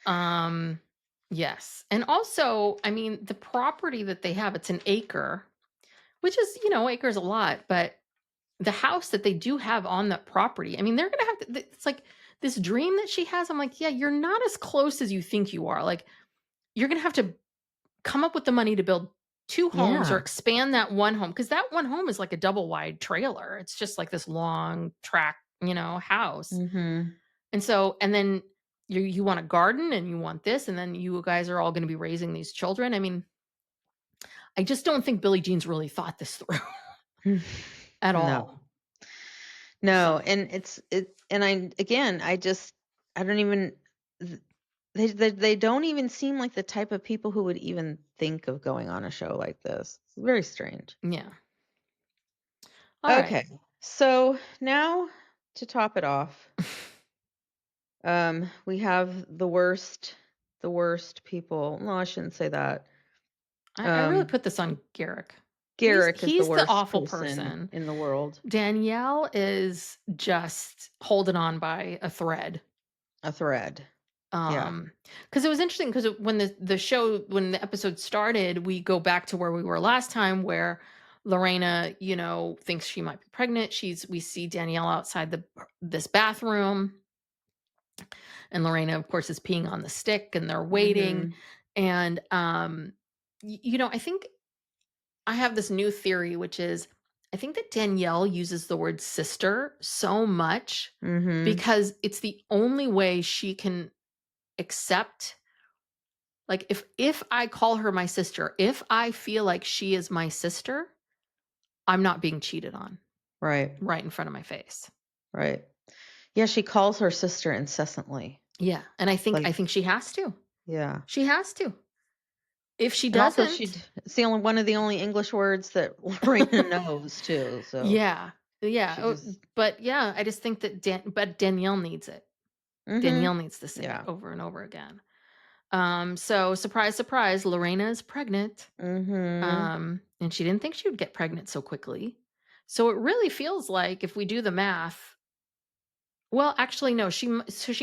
Speaker 2: Um, yes. And also, I mean, the property that they have, it's an acre, which is, acres a lot, but the house that they do have on that property, I mean, they're gonna have to, it's like this dream that she has. I'm like, yeah, you're not as close as you think you are. Like, you're gonna have to come up with the money to build 2 homes or
Speaker 1: Yeah.
Speaker 2: expand that one home, because that one home is like a double wide trailer. It's just like this long track, house.
Speaker 1: Mhm.
Speaker 2: And then you want a garden and you want this, and then you guys are all going to be raising these children. I mean, I just don't think Billie Jean's really thought this through at
Speaker 1: No.
Speaker 2: all.
Speaker 1: No,
Speaker 2: So,
Speaker 1: and and I don't even th they don't even seem like the type of people who would even think of going on a show like this. It's very strange.
Speaker 2: yeah. All right.
Speaker 1: Okay. So, now to top it off, we have the worst people. No, I shouldn't say that.
Speaker 2: I really put this on Garrick.
Speaker 1: Garrick is the
Speaker 2: He's the
Speaker 1: worst
Speaker 2: awful
Speaker 1: person in the world.
Speaker 2: Danielle is just holding on by a thread.
Speaker 1: A thread. Yeah.
Speaker 2: Because it was interesting because when the episode started, we go back to where we were last time, where Lorena, thinks she might be pregnant. We see Danielle outside this bathroom, and Lorena, of course, is peeing on the stick, and they're waiting. And I think I have this new theory, which is I think that Danielle uses the word sister so much because it's the only way she can accept, like, if I call her my sister, if I feel like she is my sister, I'm not being cheated on.
Speaker 1: Right
Speaker 2: in front of my face.
Speaker 1: Right. Yeah, she calls her sister incessantly.
Speaker 2: Yeah, and I think she has to.
Speaker 1: Yeah.
Speaker 2: She has to. If she
Speaker 1: And also
Speaker 2: doesn't,
Speaker 1: it's one of the only English words that Lorena knows too. So
Speaker 2: yeah.
Speaker 1: just,
Speaker 2: but yeah, I just think that but Danielle needs it. Danielle needs to say it over and over again. So surprise, surprise, Lorena is pregnant. And she didn't think she would get pregnant so quickly. So it really feels like, if we do the math, well, actually, no, she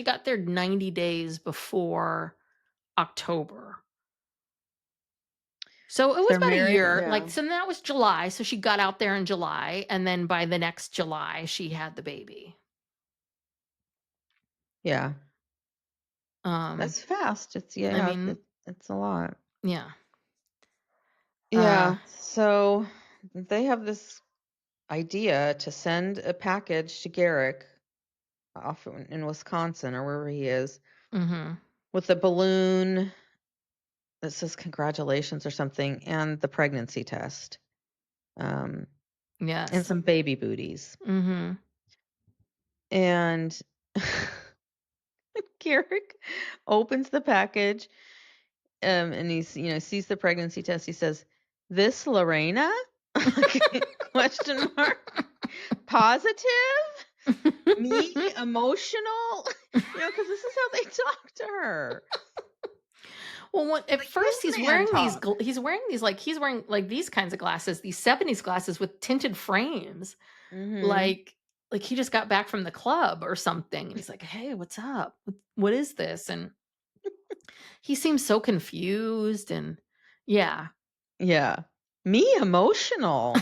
Speaker 2: got there 90 days before October. So it was about a year.
Speaker 1: yeah.
Speaker 2: So that was July. So she got out there in July, and then by the next July, she had the baby.
Speaker 1: Yeah. That's fast. It's it's a lot.
Speaker 2: Yeah.
Speaker 1: Yeah. So they have this idea to send a package to Garrick off in Wisconsin or wherever he is with a balloon that says congratulations or something, and the pregnancy test.
Speaker 2: Yes.
Speaker 1: And some baby booties. And Garrick opens the package, and he's sees the pregnancy test. He says, "This Lorena?" Question mark. Positive? Me? Emotional? Because this is how they talk to her.
Speaker 2: Well, at first he's wearing these kinds of glasses, these 70s glasses with tinted frames. Like he just got back from the club or something. And he's like, "Hey, what's up? What is this?" And he seems so confused. And yeah.
Speaker 1: Yeah. Me emotional.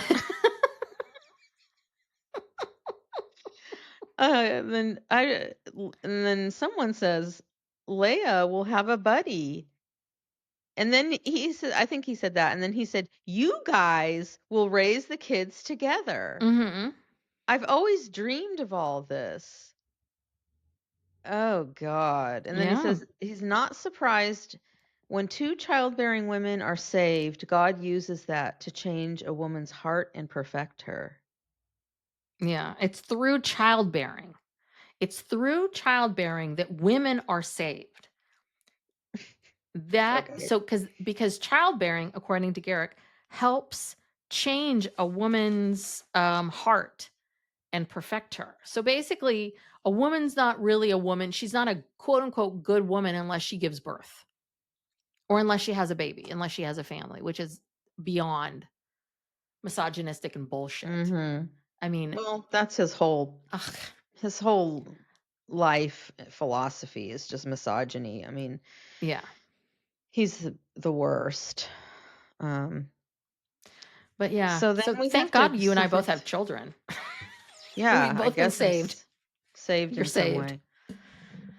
Speaker 1: And then someone says, Leia will have a buddy. And then he said, I think he said that. And then he said, you guys will raise the kids together. I've always dreamed of all this. Oh, God. And then he says he's not surprised when 2 childbearing women are saved. God uses that to change a woman's heart and perfect her.
Speaker 2: Yeah. It's through childbearing. It's through childbearing that women are saved. Because childbearing, according to Garrick, helps change a woman's heart and perfect her. So basically, a woman's not really a woman. She's not a quote unquote good woman unless she gives birth, or unless she has a baby, unless she has a family, which is beyond misogynistic and bullshit. I mean,
Speaker 1: well, that's his whole life philosophy is just misogyny. I mean,
Speaker 2: yeah,
Speaker 1: he's the worst.
Speaker 2: But yeah,
Speaker 1: so then
Speaker 2: thank God you and I both have children.
Speaker 1: Yeah,
Speaker 2: we've both been saved.
Speaker 1: Saved
Speaker 2: You're
Speaker 1: in
Speaker 2: saved.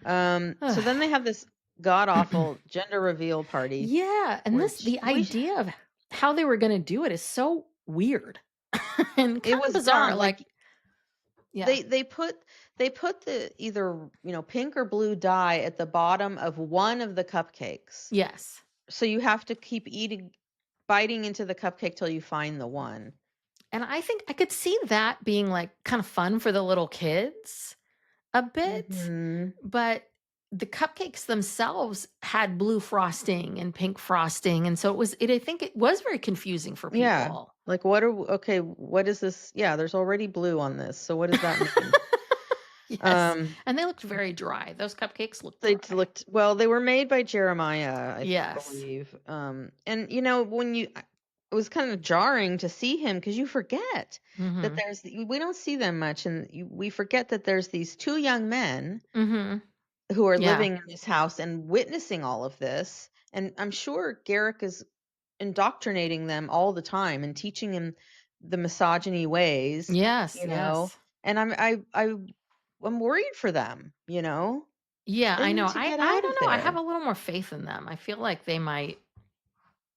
Speaker 1: some way. So then they have this god awful gender reveal party.
Speaker 2: Yeah, and the idea of how they were going to do it is so weird and kind of bizarre. Like, yeah,
Speaker 1: they put the either pink or blue dye at the bottom of one of the cupcakes.
Speaker 2: Yes.
Speaker 1: So you have to keep biting into the cupcake till you find the one.
Speaker 2: And I think I could see that being like kind of fun for the little kids a bit, but the cupcakes themselves had blue frosting and pink frosting, and so I think it was very confusing for people.
Speaker 1: Yeah. Like, what is this? Yeah, there's already blue on this. So what does that mean?
Speaker 2: Yes. And they looked very dry. Those cupcakes looked
Speaker 1: They
Speaker 2: dry.
Speaker 1: looked well, they were made by Jeremiah, I
Speaker 2: Yes.
Speaker 1: believe. And when it was kind of jarring to see him because you forget that we don't see them much, and we forget that there's these two young men who are living in this house and witnessing all of this. And I'm sure Garrick is indoctrinating them all the time and teaching him the misogyny ways.
Speaker 2: Yes,
Speaker 1: Yes. And I'm worried for them.
Speaker 2: Yeah,
Speaker 1: They
Speaker 2: I
Speaker 1: need
Speaker 2: know.
Speaker 1: to
Speaker 2: I
Speaker 1: get
Speaker 2: I
Speaker 1: out
Speaker 2: don't
Speaker 1: of
Speaker 2: know. I have
Speaker 1: there
Speaker 2: a little more faith in them. I feel like they might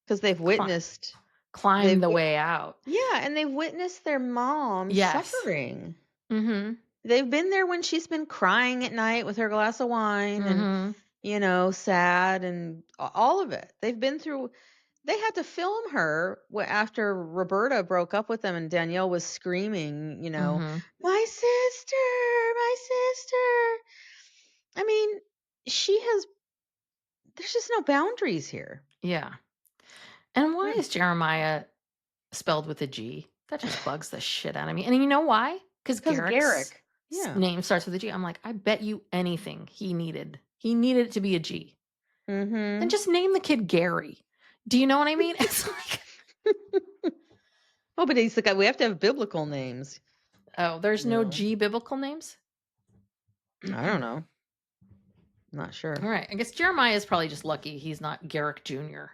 Speaker 1: because they've witnessed.
Speaker 2: climb the way out.
Speaker 1: Yeah, and they've witnessed their mom suffering. They've been there when she's been crying at night with her glass of wine and sad and all of it. They've been through. They had to film her after Roberta broke up with them and Danielle was screaming, my sister, my sister. I mean, there's just no boundaries here.
Speaker 2: Yeah. And why is Jeremiah spelled with a G? That just bugs the shit out of me. And you know why? Because Garrick's name starts with a G. I'm like, I bet you anything he needed it to be a G. Then just name the kid Gary. Do you know what I mean? It's like,
Speaker 1: oh, but he's the guy. We have to have biblical names.
Speaker 2: Oh, there's no G biblical names?
Speaker 1: I don't know. Not sure.
Speaker 2: All right. I guess Jeremiah is probably just lucky he's not Garrick Jr.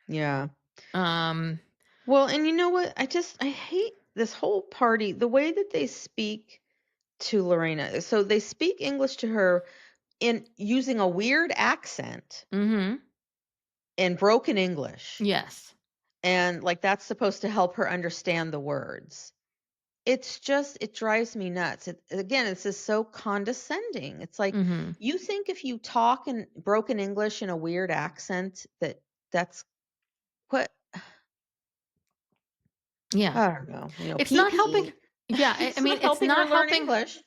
Speaker 1: Yeah. Well, and you know what? I hate this whole party, the way that they speak to Lorena. So they speak English to her in using a weird accent and broken English.
Speaker 2: Yes.
Speaker 1: And like that's supposed to help her understand the words. It drives me nuts. It's just so condescending. It's like you think if you talk in broken English in a weird accent that's what.
Speaker 2: Yeah.
Speaker 1: I don't know.
Speaker 2: It's not helping. Yeah. I mean, it's not helping
Speaker 1: English.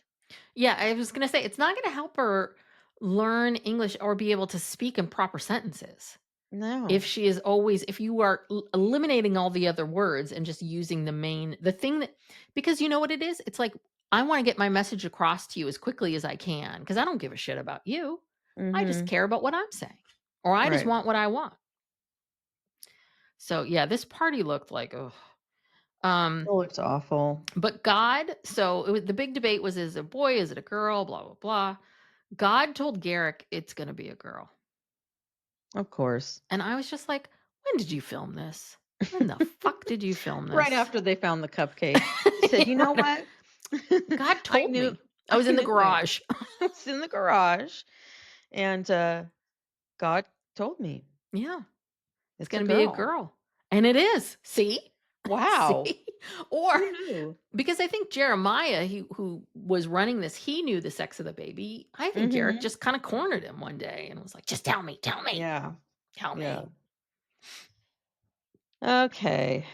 Speaker 2: Yeah. I was going to say, it's not going to help her learn English or be able to speak in proper sentences.
Speaker 1: No.
Speaker 2: If you are eliminating all the other words and just using the thing because you know what it is? It's like, I want to get my message across to you as quickly as I can because I don't give a shit about you. I just care about what I'm saying, or I just want what I want. So yeah, this party looked like,
Speaker 1: it looked awful.
Speaker 2: But God, the big debate was, is it a boy? Is it a girl? Blah, blah, blah. God told Garrick it's going to be a girl.
Speaker 1: Of course.
Speaker 2: And I was just like, when did you film this? When the fuck did you film this?
Speaker 1: Right after they found the cupcake. He said, you know what?
Speaker 2: God told me. I was in the garage.
Speaker 1: I was in the garage. And God told me.
Speaker 2: Yeah. It's going to be a girl. And it is. See?
Speaker 1: Wow.
Speaker 2: See? Or because I think Jeremiah, who was running this, he knew the sex of the baby. I think Garrick just kind of cornered him one day and was like, just tell me.
Speaker 1: Yeah.
Speaker 2: Tell me.
Speaker 1: Okay.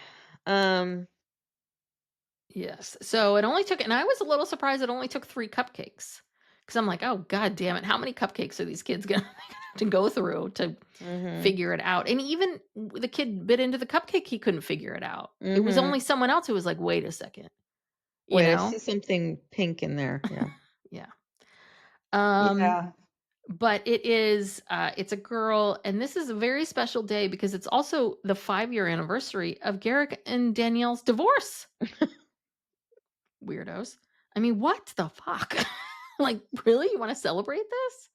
Speaker 2: Yes. So it only took, and I was a little surprised it only took 3 cupcakes. Because I'm like, oh, God damn it. How many cupcakes are these kids going to go through to figure it out? And even the kid bit into the cupcake, he couldn't figure it out. It was only someone else who was like, wait a second.
Speaker 1: I see something pink in there. Yeah.
Speaker 2: Yeah. But it's a girl. And this is a very special day because it's also the 5-year anniversary of Garrick and Danielle's divorce. Weirdos. I mean, what the fuck? Like, really? You want to celebrate this?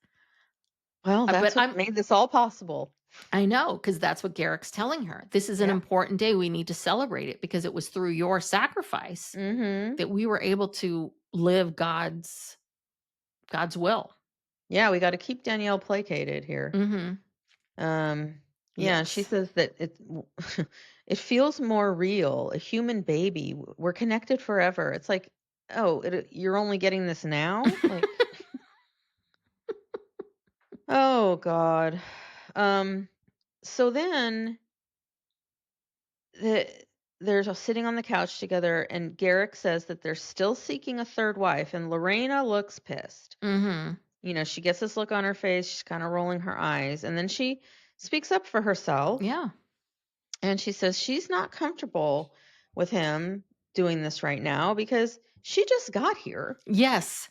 Speaker 1: Well, that's what made this all possible.
Speaker 2: I know, because that's what Garrick's telling her. This is an important day. We need to celebrate it because it was through your sacrifice that we were able to live God's will. Yeah,
Speaker 1: we got to keep Danielle placated here. Yeah, she says that it feels more real, a human baby. We're connected forever. It's like, oh, you're only getting this now? Like, oh, God. So then they're sitting on the couch together, and Garrick says that they're still seeking a third wife, and Lorena looks pissed. She gets this look on her face. She's kind of rolling her eyes, and then she speaks up for herself.
Speaker 2: Yeah.
Speaker 1: And she says she's not comfortable with him doing this right now because she just got here.
Speaker 2: Yes.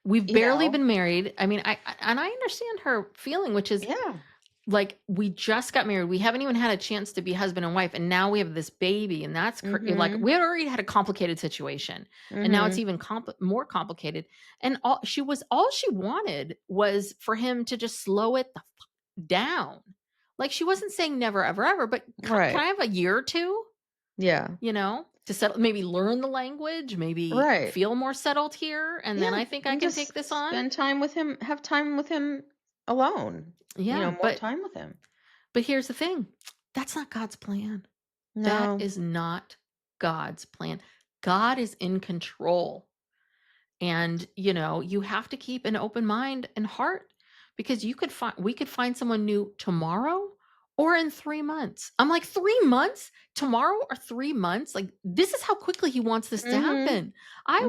Speaker 2: We've barely been married. I mean, I understand her feeling, which is like, we just got married. We haven't even had a chance to be husband and wife, and now we have this baby, and that's like, we already had a complicated situation, and now it's even more complicated. And all she wanted was for him to just slow it the fuck down. Like, she wasn't saying never, ever, ever, but can I have a year or two?
Speaker 1: Yeah.
Speaker 2: You know, to settle, maybe learn the language, maybe feel more settled here, and then I think I can take this on.
Speaker 1: Spend time with him, have time with him alone.
Speaker 2: Yeah,
Speaker 1: more time with him.
Speaker 2: But here's the thing. That's not God's plan.
Speaker 1: No.
Speaker 2: That is not God's plan. God is in control. And, you have to keep an open mind and heart, because we could find someone new tomorrow or in 3 months. I'm like, 3 months? Tomorrow or 3 months? Like, this is how quickly he wants this to happen. I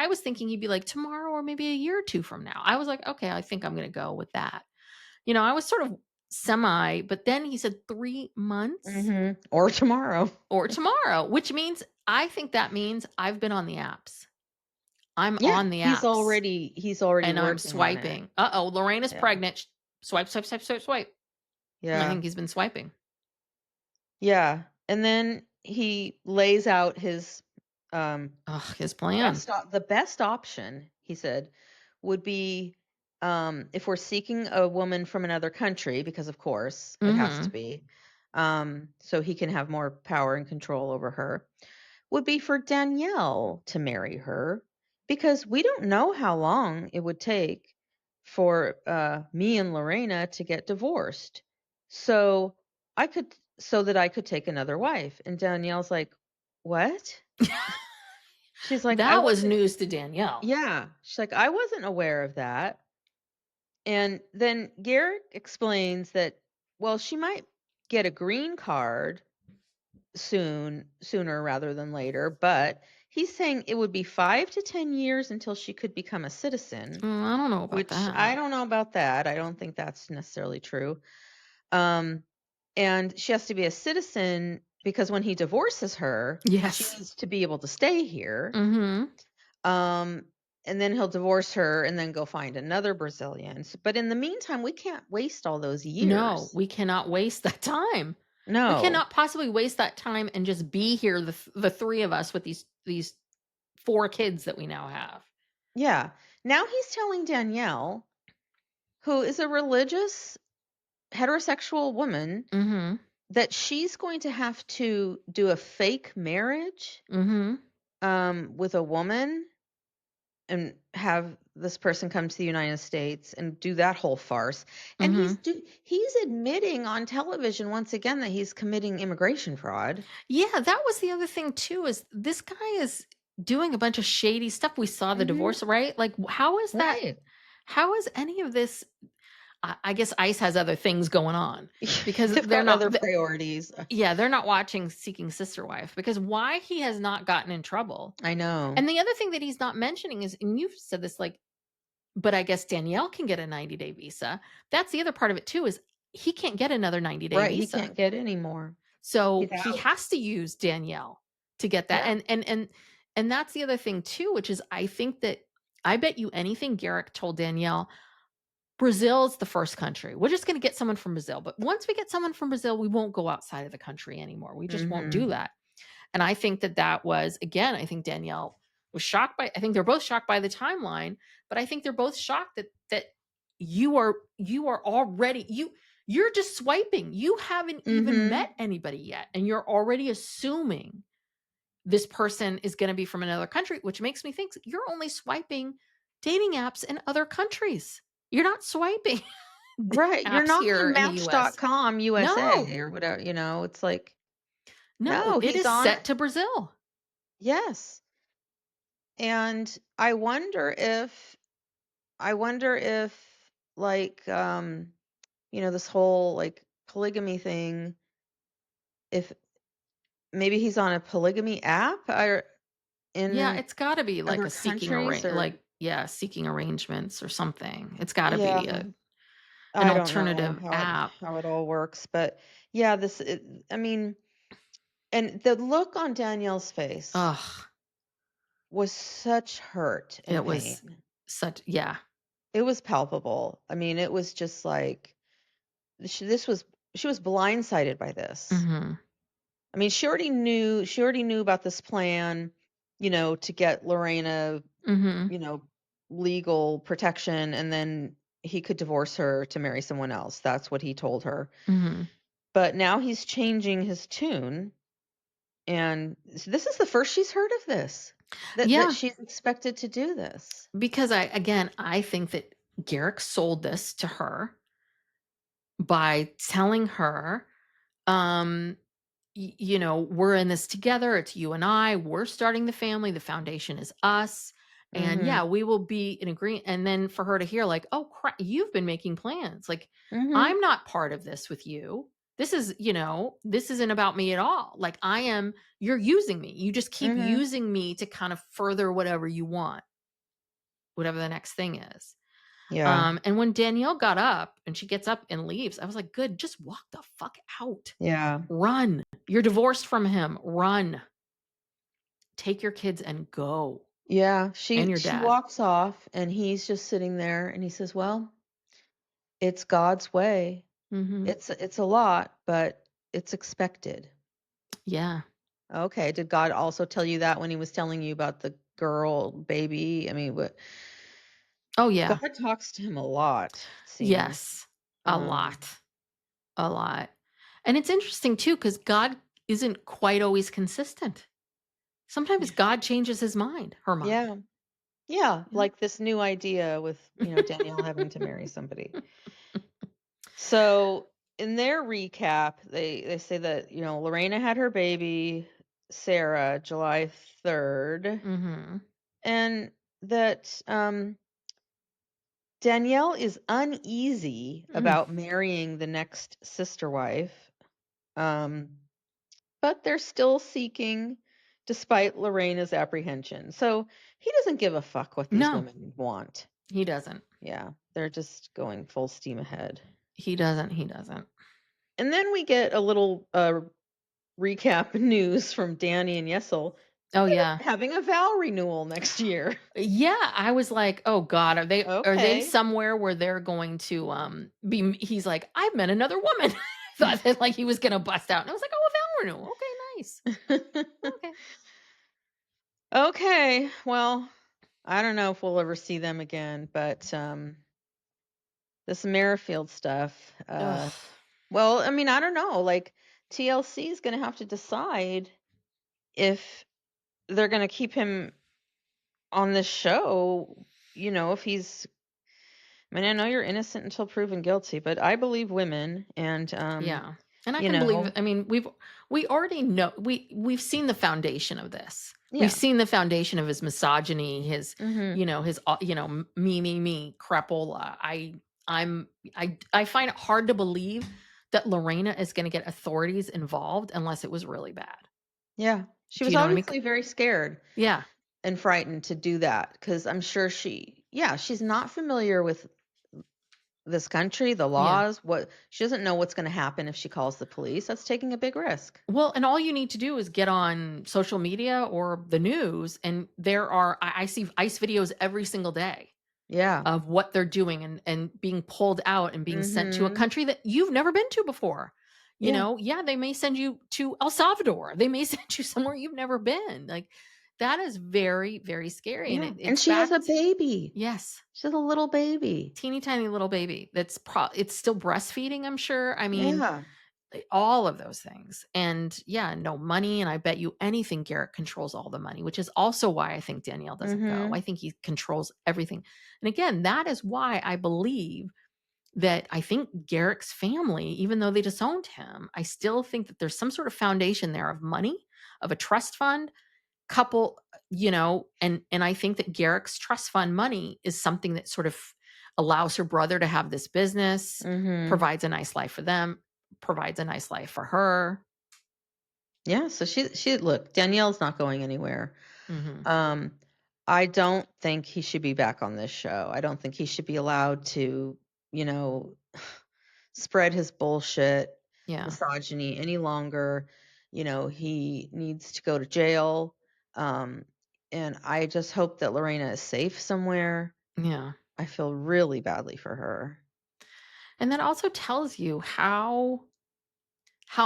Speaker 2: was thinking he'd be like tomorrow or maybe a year or two from now. I was like, okay, I think I'm going to go with that. I was sort of semi, but then he said 3 months
Speaker 1: or tomorrow,
Speaker 2: which means, I think that means I've been on the apps. I'm on the apps.
Speaker 1: He's already
Speaker 2: and I'm swiping. Lorena's pregnant. Swipe, swipe, swipe, swipe, swipe. Yeah. I think he's been swiping.
Speaker 1: Yeah. And then he lays out his
Speaker 2: plan.
Speaker 1: The best option, he said, would be if we're seeking a woman from another country, because of course it has to be, so he can have more power and control over her, would be for Danielle to marry her, because we don't know how long it would take for me and Lorena to get divorced. So that I could take another wife. And Danielle's like, what? She's like,
Speaker 2: that was news to Danielle.
Speaker 1: Yeah. She's like, I wasn't aware of that. And then Garrick explains that, well, she might get a green card sooner rather than later, but he's saying it would be 5 to 10 years until she could become a citizen.
Speaker 2: I don't know about that.
Speaker 1: I don't know about that. I don't think that's necessarily true. And she has to be a citizen because when he divorces her, she needs to be able to stay here. And then he'll divorce her and then go find another Brazilian. But in the meantime, we can't waste all those years.
Speaker 2: No, we cannot waste that time. No. We cannot possibly waste that time and just be here, the three of us, with these 4 kids that we now have.
Speaker 1: Yeah. Now he's telling Danielle, who is a religious heterosexual woman, that she's going to have to do a fake marriage with a woman and have this person come to the United States and do that whole farce. And he's admitting on television once again that he's committing immigration fraud.
Speaker 2: Yeah, that was the other thing too, is this guy is doing a bunch of shady stuff. We saw the divorce, right? Like, how is that? Right. How is any of this? I guess ICE has other things going on, because they're not
Speaker 1: other priorities.
Speaker 2: Yeah, they're not watching Seeking Sister Wife, because why he has not gotten in trouble.
Speaker 1: I know.
Speaker 2: And the other thing that he's not mentioning is, and you've said this, like, but I guess Danielle can get a 90-day visa. That's the other part of it too, is he can't get another 90-day
Speaker 1: right,
Speaker 2: visa.
Speaker 1: He can't get any more.
Speaker 2: So he has to use Danielle to get that. Yeah. And that's the other thing too, which is, I think that, I bet you anything, Garrick told Danielle, Brazil's the first country. We're just going to get someone from Brazil. But once we get someone from Brazil, we won't go outside of the country anymore. We just won't do that. And I think that was, again, I think Danielle was shocked by, I think they're both shocked by the timeline, but I think they're both shocked that you are already, you're just swiping. You haven't even met anybody yet. And you're already assuming this person is going to be from another country, which makes me think you're only swiping dating apps in other countries. You're not swiping.
Speaker 1: Right. You're not on Match.com USA or whatever, it's like.
Speaker 2: No, it is set to Brazil.
Speaker 1: Yes. And I wonder if like, this whole like polygamy thing, if maybe he's on a polygamy app or
Speaker 2: it's got to be like a seeking seeking arrangements or something. It's got to be an alternative app.
Speaker 1: How it all works, but yeah, and the look on Danielle's face was such hurt and pain.
Speaker 2: Yeah.
Speaker 1: It was palpable. I mean, it was just like this was she was blindsided by this.
Speaker 2: Mhm.
Speaker 1: I mean, she already knew about this plan, to get Lorena,
Speaker 2: Mhm.
Speaker 1: legal protection, and then he could divorce her to marry someone else. That's what he told her.
Speaker 2: Mhm.
Speaker 1: But now he's changing his tune, and this is the first she's heard of this. That
Speaker 2: Yeah,
Speaker 1: she's expected to do this.
Speaker 2: because I think that Garrick sold this to her by telling her, um, we're in this together. It's you and I. We're starting the family. The foundation is us. And
Speaker 1: Mhm.
Speaker 2: yeah, we will be in agreement. And then for her to hear, like, oh, crap, you've been making plans. Like,
Speaker 1: Mhm.
Speaker 2: I'm not part of this with you. This isn't about me at all. Like, you're using me. You just keep
Speaker 1: Mhm.
Speaker 2: using me to kind of further whatever you want, whatever the next thing is.
Speaker 1: Yeah.
Speaker 2: And when Danielle got up and she gets up and leaves, I was like, good, just walk the fuck out.
Speaker 1: Yeah.
Speaker 2: Run. You're divorced from him. Run. Take your kids and go.
Speaker 1: Yeah.
Speaker 2: And
Speaker 1: She
Speaker 2: your
Speaker 1: she
Speaker 2: dad.
Speaker 1: walks off, and he's just sitting there, and he says, "Well, it's God's way.
Speaker 2: Mhm.
Speaker 1: It's a lot, but it's expected."
Speaker 2: Yeah.
Speaker 1: Okay. Did God also tell you that when he was telling you about the girl baby? I mean, what
Speaker 2: Oh, yeah.
Speaker 1: God talks to him a lot, it seems.
Speaker 2: Yes. A
Speaker 1: Um,
Speaker 2: lot. A lot. And it's interesting too, because God isn't quite always consistent. Sometimes
Speaker 1: yeah.
Speaker 2: God changes his mind, her mind.
Speaker 1: Yeah. Yeah,
Speaker 2: You know?
Speaker 1: like this new idea with, Danielle having to marry somebody. So, in their recap, they say that, Lorena had her baby, Sarah, July 3rd,
Speaker 2: Mhm.
Speaker 1: and that Danielle is uneasy
Speaker 2: Mm.
Speaker 1: about marrying the next sister wife. Um, but they're still seeking despite Lorena's apprehension. So, he doesn't give a fuck what these
Speaker 2: No,
Speaker 1: women want.
Speaker 2: he doesn't.
Speaker 1: Yeah, they're just going full steam ahead.
Speaker 2: He doesn't.
Speaker 1: And then we get a little recap news from Danny and Yessel
Speaker 2: Oh, yeah.
Speaker 1: having a vow renewal next year.
Speaker 2: Yeah, I was like, "Oh god, are they
Speaker 1: Okay.
Speaker 2: somewhere where they're going to, be?" He's like, "I've met another woman." I thought that, like, he was gonna bust out, and I was like, "Oh, a vow renewal. Okay, nice. Okay."
Speaker 1: Okay. Well, I don't know if we'll ever see them again, but this Merrifield stuff,
Speaker 2: Ugh.
Speaker 1: well, I mean, I don't know. Like, TLC is going to have to decide if they're going to keep him on this show, if he's I mean, I know you're innocent until proven guilty, but I believe women, and
Speaker 2: Yeah. And I
Speaker 1: you
Speaker 2: can believe,
Speaker 1: know,
Speaker 2: I mean, we already know, we've seen the foundation of this. We've
Speaker 1: yeah.
Speaker 2: seen the foundation of his misogyny,
Speaker 1: Mhm.
Speaker 2: his, me, crapola. I'm I find it hard to believe that Lorena is gonna get authorities involved unless it was really bad.
Speaker 1: Yeah. She
Speaker 2: Do
Speaker 1: was
Speaker 2: you know what I mean?
Speaker 1: obviously very scared
Speaker 2: Yeah.
Speaker 1: and frightened to do that because I'm sure she's not familiar with this country, the
Speaker 2: Yeah.
Speaker 1: laws, she doesn't know what's going to happen if she calls the police. That's taking a big risk.
Speaker 2: Well, and all you need to do is get on social media or the news, and I see ICE videos every single day
Speaker 1: Yeah.
Speaker 2: of what they're doing and being pulled out and being sent to a
Speaker 1: Mhm.
Speaker 2: country that you've never been to before.
Speaker 1: Yeah.
Speaker 2: Yeah, they may send you to El Salvador. They may send you somewhere you've never been. Like, that is very, very scary. And
Speaker 1: Yeah. And
Speaker 2: it's
Speaker 1: she has
Speaker 2: back.
Speaker 1: a baby.
Speaker 2: Yes,
Speaker 1: She has a little baby.
Speaker 2: teeny tiny little baby it's still breastfeeding, I'm sure. I mean,
Speaker 1: Yeah.
Speaker 2: all of those things. And yeah, no money. And I bet you anything Garrett controls all the money, which is also why I think Danielle doesn't go. I
Speaker 1: Mhm.
Speaker 2: think he controls everything. And again, that is why I believe that I think Garrick's family, even though they disowned him, I still think that there's some sort of foundation there of money, of a trust fund, couple, and I think that Garrick's trust fund money is something that sort of allows her brother to have this business,
Speaker 1: Mhm.
Speaker 2: provides a nice life for them, provides a nice life for her.
Speaker 1: Yeah, so she look, Danielle's not going anywhere.
Speaker 2: Mhm.
Speaker 1: Um, I don't think he should be back on this show. I don't think he should be allowed to, you know, spread his bullshit,
Speaker 2: Yeah.
Speaker 1: misogyny any longer. He needs to go to jail. Um, and I just hope that Lorena is safe somewhere.
Speaker 2: Yeah.
Speaker 1: I feel really badly for her.
Speaker 2: And that also tells you how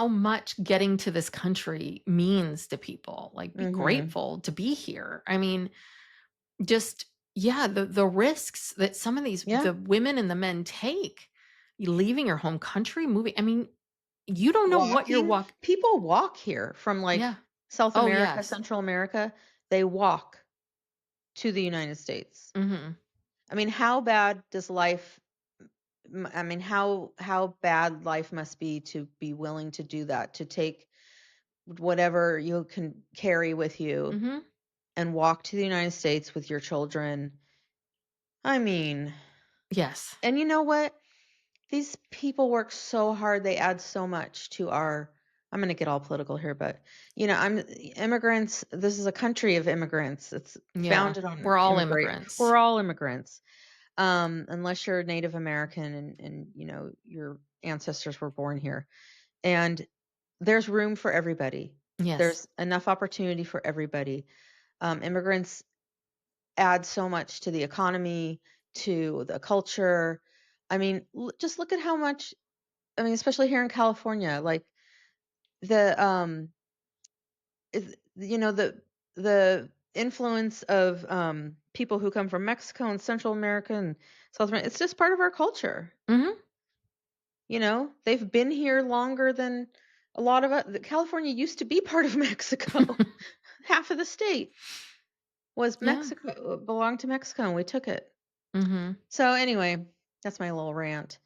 Speaker 2: much getting to this country means to people. Like, be
Speaker 1: Mhm.
Speaker 2: grateful to be here. I mean, just yeah, the risks that some of
Speaker 1: Yeah.
Speaker 2: the women and the men take, leaving your home country, moving. I mean, you don't know what you're
Speaker 1: Walking. People walk here from, like,
Speaker 2: Yeah.
Speaker 1: South
Speaker 2: Oh,
Speaker 1: America,
Speaker 2: yes.
Speaker 1: Central America. They walk to the United States.
Speaker 2: Mhm.
Speaker 1: I mean, how bad does life I mean, how bad life must be to be willing to do that, to take whatever you can carry with you
Speaker 2: Mhm.
Speaker 1: and walk to the United States with your children. I mean,
Speaker 2: Yes.
Speaker 1: and you know what? These people work so hard, they add so much to our I'm gonna get all political here, but, immigrants, this is a country of immigrants. It's
Speaker 2: Yeah.
Speaker 1: founded on
Speaker 2: We're all
Speaker 1: immigrate
Speaker 2: immigrants.
Speaker 1: we're all immigrants, unless you're Native American and, your ancestors were born here, and there's room for everybody.
Speaker 2: Yes.
Speaker 1: There's enough opportunity for everybody. Immigrants add so much to the economy, to the culture. I mean, just look at how much I mean, especially here in California, like the the influence of people who come from Mexico and Central America and South America, it's just part of our culture.
Speaker 2: Mhm.
Speaker 1: They've been here longer than a lot of us. California used to be part of Mexico. Half of the state was
Speaker 2: Yeah.
Speaker 1: Mexico, belonged to Mexico, and we took it.
Speaker 2: Mhm.
Speaker 1: So anyway, that's my little rant.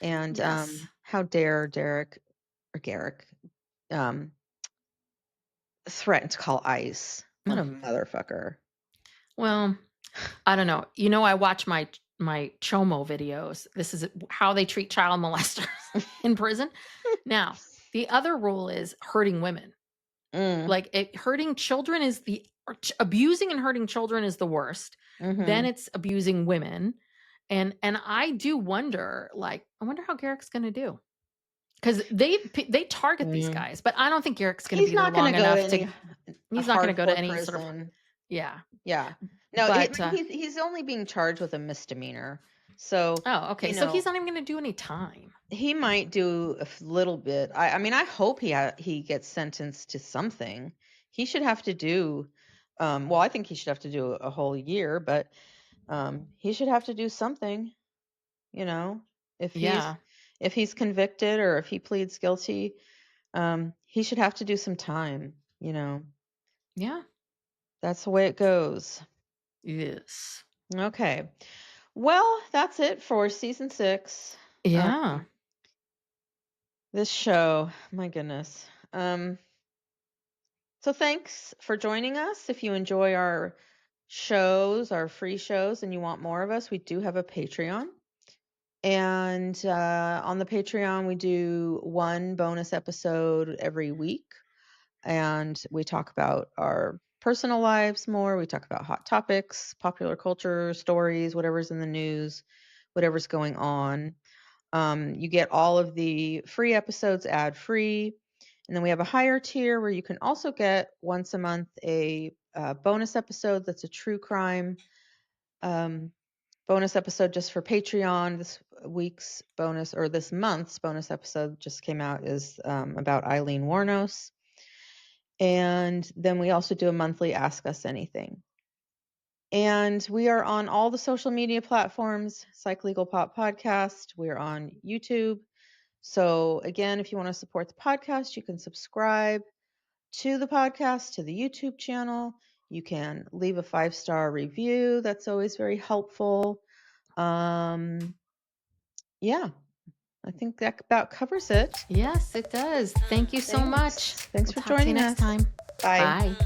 Speaker 1: And
Speaker 2: Yes.
Speaker 1: how dare Derek or Garrick um, threaten to call ICE? What
Speaker 2: Oh,
Speaker 1: a motherfucker!
Speaker 2: well, I don't know. I watch my Chomo videos. This is how they treat child molesters in prison. Now, the other rule is hurting women.
Speaker 1: Mm,
Speaker 2: Like, hurting children is abusing and hurting children is the worst. Then
Speaker 1: mhm.
Speaker 2: it's abusing women. And I do wonder, like, I wonder how Garrick's going to do. Cuz they target these
Speaker 1: Mm.
Speaker 2: guys, but I don't think Garrick's going to
Speaker 1: He's
Speaker 2: be there
Speaker 1: not gonna
Speaker 2: long
Speaker 1: go to
Speaker 2: enough
Speaker 1: any
Speaker 2: to he's not going to go to
Speaker 1: hardcore
Speaker 2: any sort of
Speaker 1: prison.
Speaker 2: yeah.
Speaker 1: Yeah. No, I
Speaker 2: But
Speaker 1: mean, he's only being charged with a misdemeanor. So,
Speaker 2: oh, okay.
Speaker 1: you
Speaker 2: So he's
Speaker 1: know,
Speaker 2: not even going to do any time.
Speaker 1: he might do a little bit. I mean, I hope he gets sentenced to something. He should have to do well, I think he should have to do a whole year, but he should have to do something, you know. If he's
Speaker 2: Yeah.
Speaker 1: if he's convicted or if he pleads guilty, he should have to do some time.
Speaker 2: Yeah.
Speaker 1: That's the way it goes.
Speaker 2: Yes.
Speaker 1: Okay. Well, that's it for season 6.
Speaker 2: Yeah.
Speaker 1: Um, this show, my goodness. So thanks for joining us. If you enjoy our shows, our free shows, and you want more of us, we do have a Patreon. And on the Patreon, we do one bonus episode every week. And we talk about our personal lives more. We talk about hot topics, popular culture, stories, whatever's in the news, whatever's going on. You get all of the free episodes ad free. And then we have a higher tier where you can also get once a month a bonus episode that's a true crime um, bonus episode just for Patreon. This month's bonus episode just came out is about Eileen Warnos. And then we also do a monthly Ask Us Anything. And we are on all the social media platforms, Psych Legal Pop Podcast. We're on YouTube. So, again, if you want to support the podcast, you can subscribe to the podcast, to the YouTube channel. You can leave a 5-star review. That's always very helpful. Yeah, I think that about covers it.
Speaker 2: Yes, it does. Thank you so much.
Speaker 1: Thanks
Speaker 2: We'll
Speaker 1: for
Speaker 2: talk to you
Speaker 1: joining
Speaker 2: next
Speaker 1: us.
Speaker 2: time.
Speaker 1: Bye.
Speaker 2: Bye.